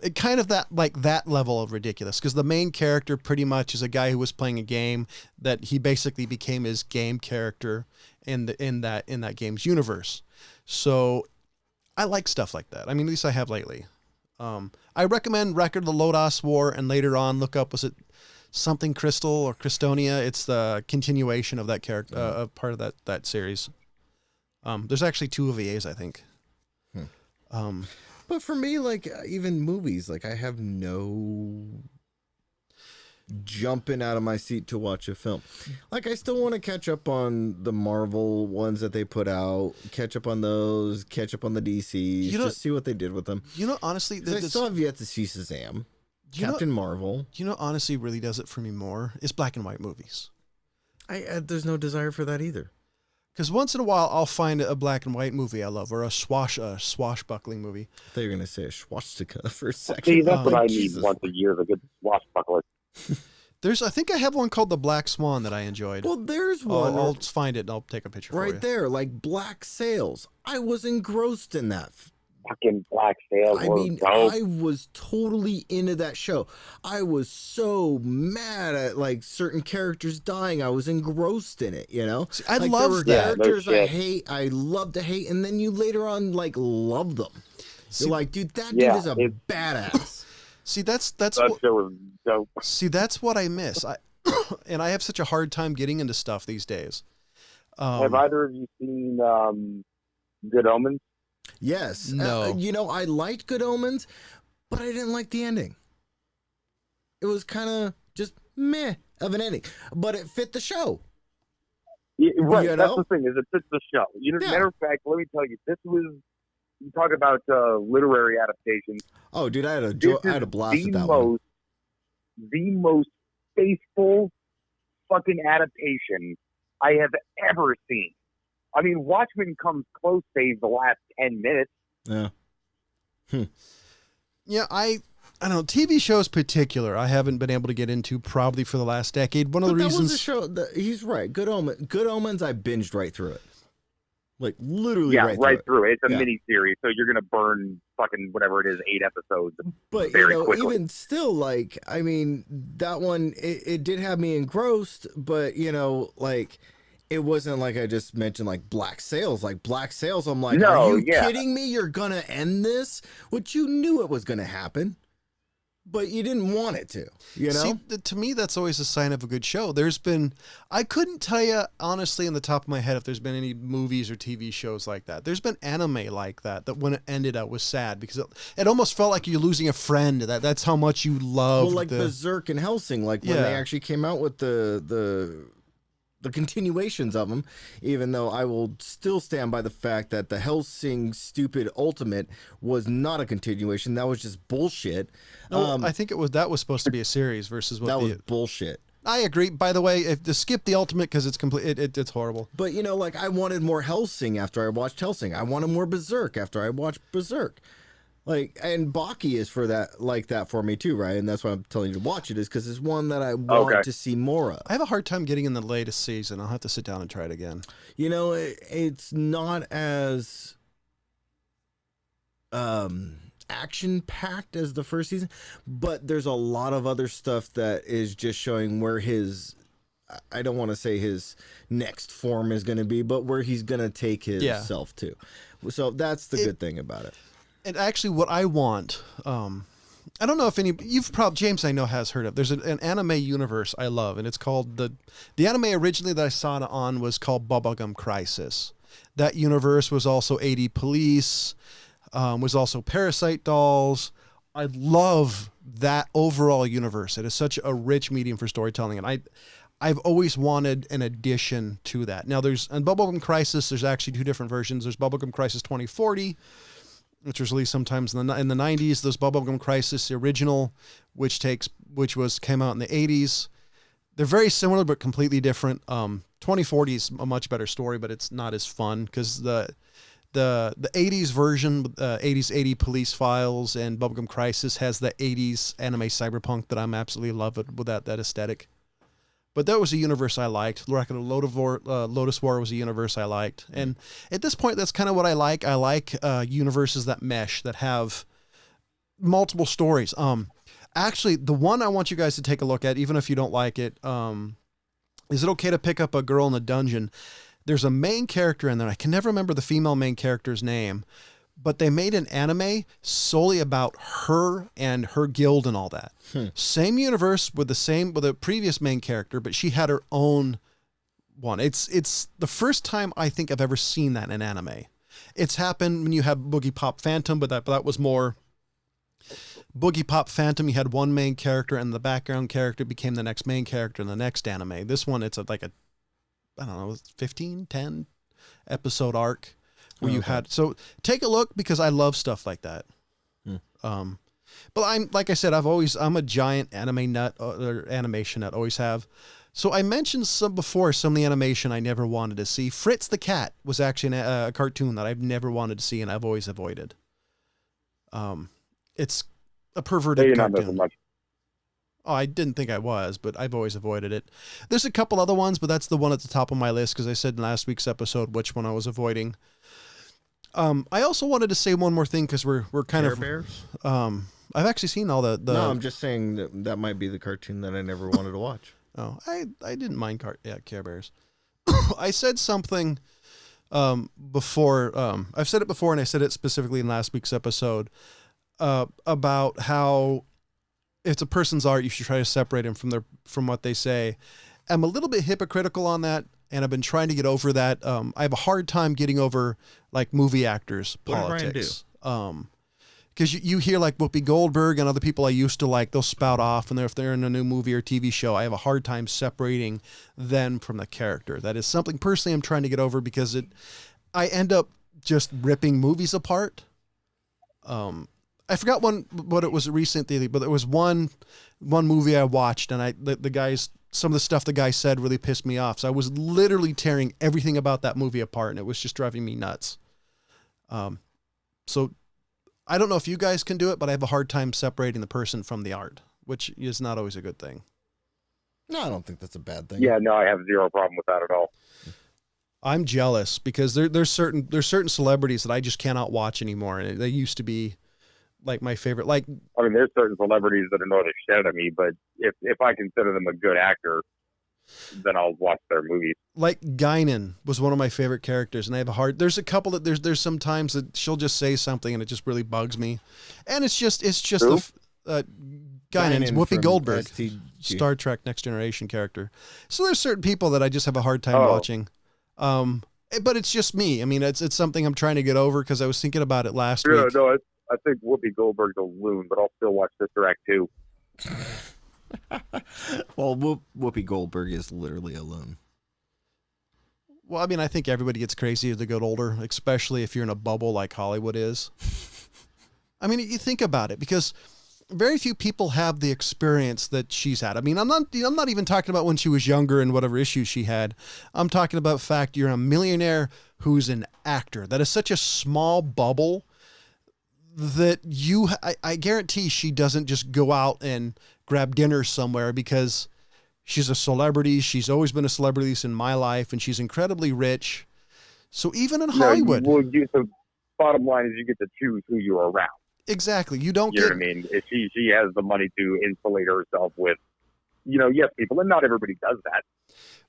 It kind of that level of ridiculous, because the main character pretty much is a guy who was playing a game that he basically became his game character in that game's universe. So I like stuff like that. I mean, at least I have lately. I recommend Record of the Lodoss War, and later on look up, was it something Crystal or Cristonia? It's the continuation of that character, part of that series. There's actually 2 OVAs, I think. But for me, like even movies, like I have no jumping out of my seat to watch a film. Like I still want to catch up on the Marvel ones that they put out, catch up on those, catch up on the DCs, just see what they did with them. You know, honestly, I still have yet to see Shazam, Captain Marvel. You know, honestly, really does it for me more is black and white movies. There's no desire for that either. Because once in a while, I'll find a black and white movie I love, or a swashbuckling movie. I thought you were going to say a swastika for a second. See, that's what I need Jesus. once a year, a good swashbuckler. I think I have one called The Black Swan that I enjoyed. Well, there's one. I'll find it and I'll take a picture for you. Right there, like Black Sails. I was engrossed in that. Fucking Black Sails. I mean, I was totally into that show. I was so mad at like certain characters dying. I was engrossed in it, you know? See, I like, love there were that. characters I hate, I love to hate, and then you later on like love them. See, You're like, dude, that dude is a badass. See, that's that show was dope. See, that's what I miss. And I have such a hard time getting into stuff these days. Have either of you seen Good Omens? Yes. No. You know, I liked Good Omens, but I didn't like the ending. It was kind of just meh of an ending, but it fit the show. Yeah, right. You That's know? the thing, is it fits the show. Matter of fact, let me tell you, this was, you talk about literary adaptations. Oh, dude, I had a blast with that one. The most faithful fucking adaptation I have ever seen. I mean, Watchmen comes close, saves the last 10 minutes. Yeah. Yeah, I don't know. TV shows particular, I haven't been able to get into probably for the last decade. One of the That reasons. was a show he's right. Good Omens, I binged right through it. Like literally right through it. It's a mini series, so you're gonna burn fucking whatever it is, 8 episodes. But very quickly. even still, like, I mean, that one it did have me engrossed, but like it wasn't like I just mentioned like Black Sails. Like Black Sails, I'm like, are you kidding me? You're gonna end this? Which you knew it was gonna happen, but you didn't want it to. You know? See, to me, that's always a sign of a good show. I couldn't tell you honestly in the top of my head if there's been any movies or TV shows like that. There's been anime like that when it ended up was sad because it almost felt like you're losing a friend. That's how much you love. Well, like Berserk and Hellsing, like when they actually came out with the continuations of them, even though I will still stand by the fact that the Hellsing stupid Ultimate was not a continuation. That was just bullshit. No, I think that was supposed to be a series versus what that was bullshit. I agree. By the way, to skip the Ultimate because it's complete, it's horrible. But like I wanted more Hellsing after I watched Hellsing. I wanted more Berserk after I watched Berserk. Like, and Baki is for that, like that for me too, right? And that's why I'm telling you to watch it, is because it's one that I want to see more of. I have a hard time getting in the latest season. I'll have to sit down and try it again. It's not as action-packed as the first season, but there's a lot of other stuff that is just showing where his, I don't want to say his next form is going to be, but where he's going to take himself to. So that's the good thing about it. And actually, what I want, I don't know if James I know has heard of. There's an anime universe I love, and it's called the anime originally that I saw it on was called Bubblegum Crisis. That universe was also 80 Police, was also Parasite Dolls. I love that overall universe. It is such a rich medium for storytelling, and I've always wanted an addition to that. Now, in Bubblegum Crisis, there's actually 2 different versions. There's Bubblegum Crisis 2040. Which was released sometimes in the 90s. There's Bubblegum Crisis, the original, which came out in the 80s. They're very similar but completely different. 2040 is a much better story, but it's not as fun because the 80s version, 80s 80 Police Files and Bubblegum Crisis has the 80s anime cyberpunk that I'm absolutely in love with that aesthetic. But that was a universe I liked. Lotus War was a universe I liked. And at this point, that's kind of what I like. I like universes that mesh, that have multiple stories. Actually, the one I want you guys to take a look at, even if you don't like it, is it okay to pick up a girl in a dungeon? There's a main character in there. I can never remember the female main character's name. But they made an anime solely about her and her guild and all that. Same universe with a previous main character, but she had her own one. It's the first time I think I've ever seen that in an anime. It's happened when you have Boogie Pop Phantom, but that was more Boogie Pop Phantom. You had one main character and the background character became the next main character in the next anime. This one, it's like a, I don't know, 10 episode arc. Where you had, so take a look because I love stuff like that. But like I said, I'm a giant anime nut or animation nut, always have. So I mentioned some of the animation I never wanted to see. Fritz the Cat was actually a cartoon that I've never wanted to see and I've always avoided. It's a perverted cartoon. Oh, I didn't think I was, but I've always avoided it. There's a couple other ones, but that's the one at the top of my list because I said in last week's episode which one I was avoiding. I also wanted to say one more thing because we're kind Care of Bears? I've actually seen all the No, I'm just saying that might be the cartoon that I never wanted to watch. Oh, I didn't mind Care Bears. I said something before. I've said it before, and I said it specifically in last week's episode about how if it's a person's art, you should try to separate them from what they say. I'm a little bit hypocritical on that, and I've been trying to get over that. I have a hard time getting over like movie actors' politics. Because you hear like Whoopi Goldberg and other people I used to like, they'll spout off, and if they're in a new movie or TV show, I have a hard time separating them from the character. That is something personally I'm trying to get over because I end up just ripping movies apart. I forgot what it was recently, but there was one movie I watched, and some of the stuff the guy said really pissed me off. So I was literally tearing everything about that movie apart, and it was just driving me nuts. So I don't know if you guys can do it, but I have a hard time separating the person from the art, which is not always a good thing. No, I don't think that's a bad thing. Yeah, no, I have zero problem with that at all. I'm jealous because there's certain celebrities that I just cannot watch anymore, and they used to be like my favorite. Like, I mean, there's certain celebrities that annoy the shit out of me, but if I consider them a good actor, then I'll watch their movies. Like Guinan was one of my favorite characters, and I have a hard. There's a couple that there's some times that she'll just say something, and it just really bugs me, and it's just Who? Guinan's Whoopi from Goldberg, STG. Star Trek Next Generation character. So there's certain people that I just have a hard time watching. But it's just me. I mean, it's something I'm trying to get over because I was thinking about it last week. No, I think Whoopi Goldberg's a loon, but I'll still watch Sister Act 2. Well, Whoopi Goldberg is literally a loon. Well, I mean, I think everybody gets crazy as they get older, especially if you're in a bubble like Hollywood is. I mean, you think about it because very few people have the experience that she's had. I mean, I'm not even talking about when she was younger and whatever issues she had. I'm talking about the fact you're a millionaire who's an actor. That is such a small bubble that I guarantee she doesn't just go out and grab dinner somewhere because she's a celebrity. She's always been a celebrity, at least in my life, and she's incredibly rich. So even in Hollywood, the bottom line is you get to choose who you're around. Exactly. You don't You know what I mean? If she has the money to insulate herself with, yes, people, and not everybody does that.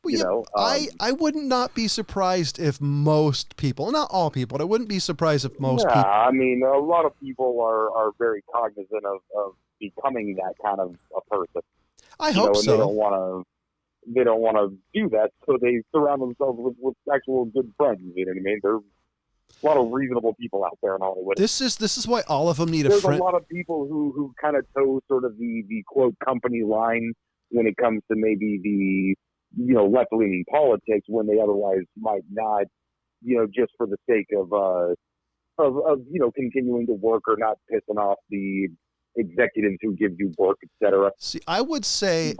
Well, I would not be surprised if most people, not all people, but I wouldn't be surprised if most people. I mean, a lot of people are very cognizant of becoming that kind of a person. I hope so. They don't want to do that, so they surround themselves with actual good friends. You know what I mean? There's a lot of reasonable people out there in Hollywood. This is why all of them need There's a friend. There's a lot of people who kind of toe sort of the quote company line when it comes to maybe the left-leaning politics when they otherwise might not, just for the sake of continuing to work or not pissing off the executives who give you work, etc. See, I would say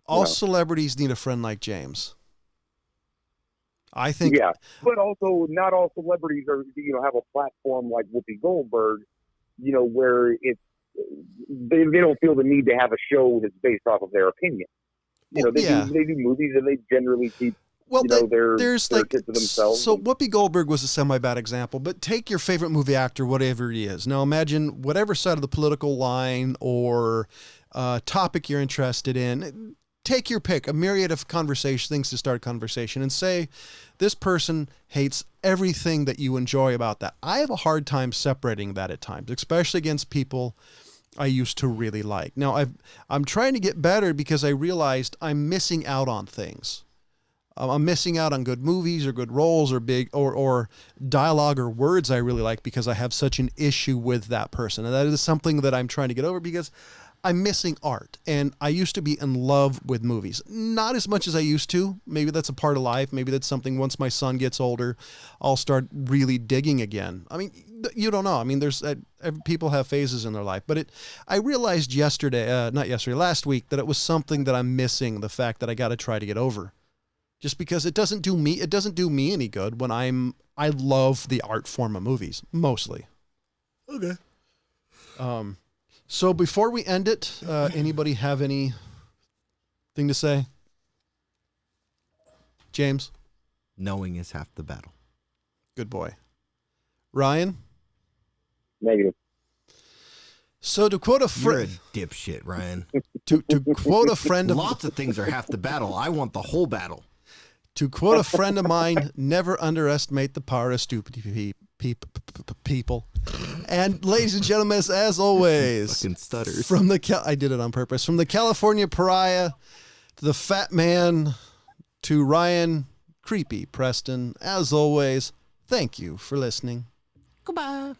all celebrities need a friend like James. I think. Yeah, but also not all celebrities have a platform like Whoopi Goldberg, where they don't feel the need to have a show that's based off of their opinion. They do movies and they generally keep their shit to themselves. So Whoopi Goldberg was a semi-bad example, but take your favorite movie actor, whatever he is. Now imagine whatever side of the political line or topic you're interested in. Take your pick, a myriad of things to start a conversation, and say this person hates everything that you enjoy about that. I have a hard time separating that at times, especially against people I used to really like. Now I'm trying to get better because I realized I'm missing out on things. I'm missing out on good movies or good roles or big or dialogue or words I really like because I have such an issue with that person. And that is something that I'm trying to get over because I'm missing art. And I used to be in love with movies. Not as much as I used to. Maybe that's a part of life. Maybe that's something once my son gets older, I'll start really digging again. I mean, you don't know. I mean, people have phases in their life. But I realized last week, that it was something that I'm missing, the fact that I got to try to get over. Just because it doesn't do me any good when I love the art form of movies, mostly. Okay. So before we end it, anybody have anything to say? James? Knowing is half the battle. Good boy. Ryan? Negative. So to quote a You're a friend, dipshit, Ryan. to quote a friend of Lots of things are half the battle. I want the whole battle. to quote a friend of mine, never underestimate the power of stupid people. And ladies and gentlemen, as always, Fucking stutters. from the I did it on purpose. From the California Pariah to the Fat Man to Ryan Creepy Preston, as always, thank you for listening. Goodbye.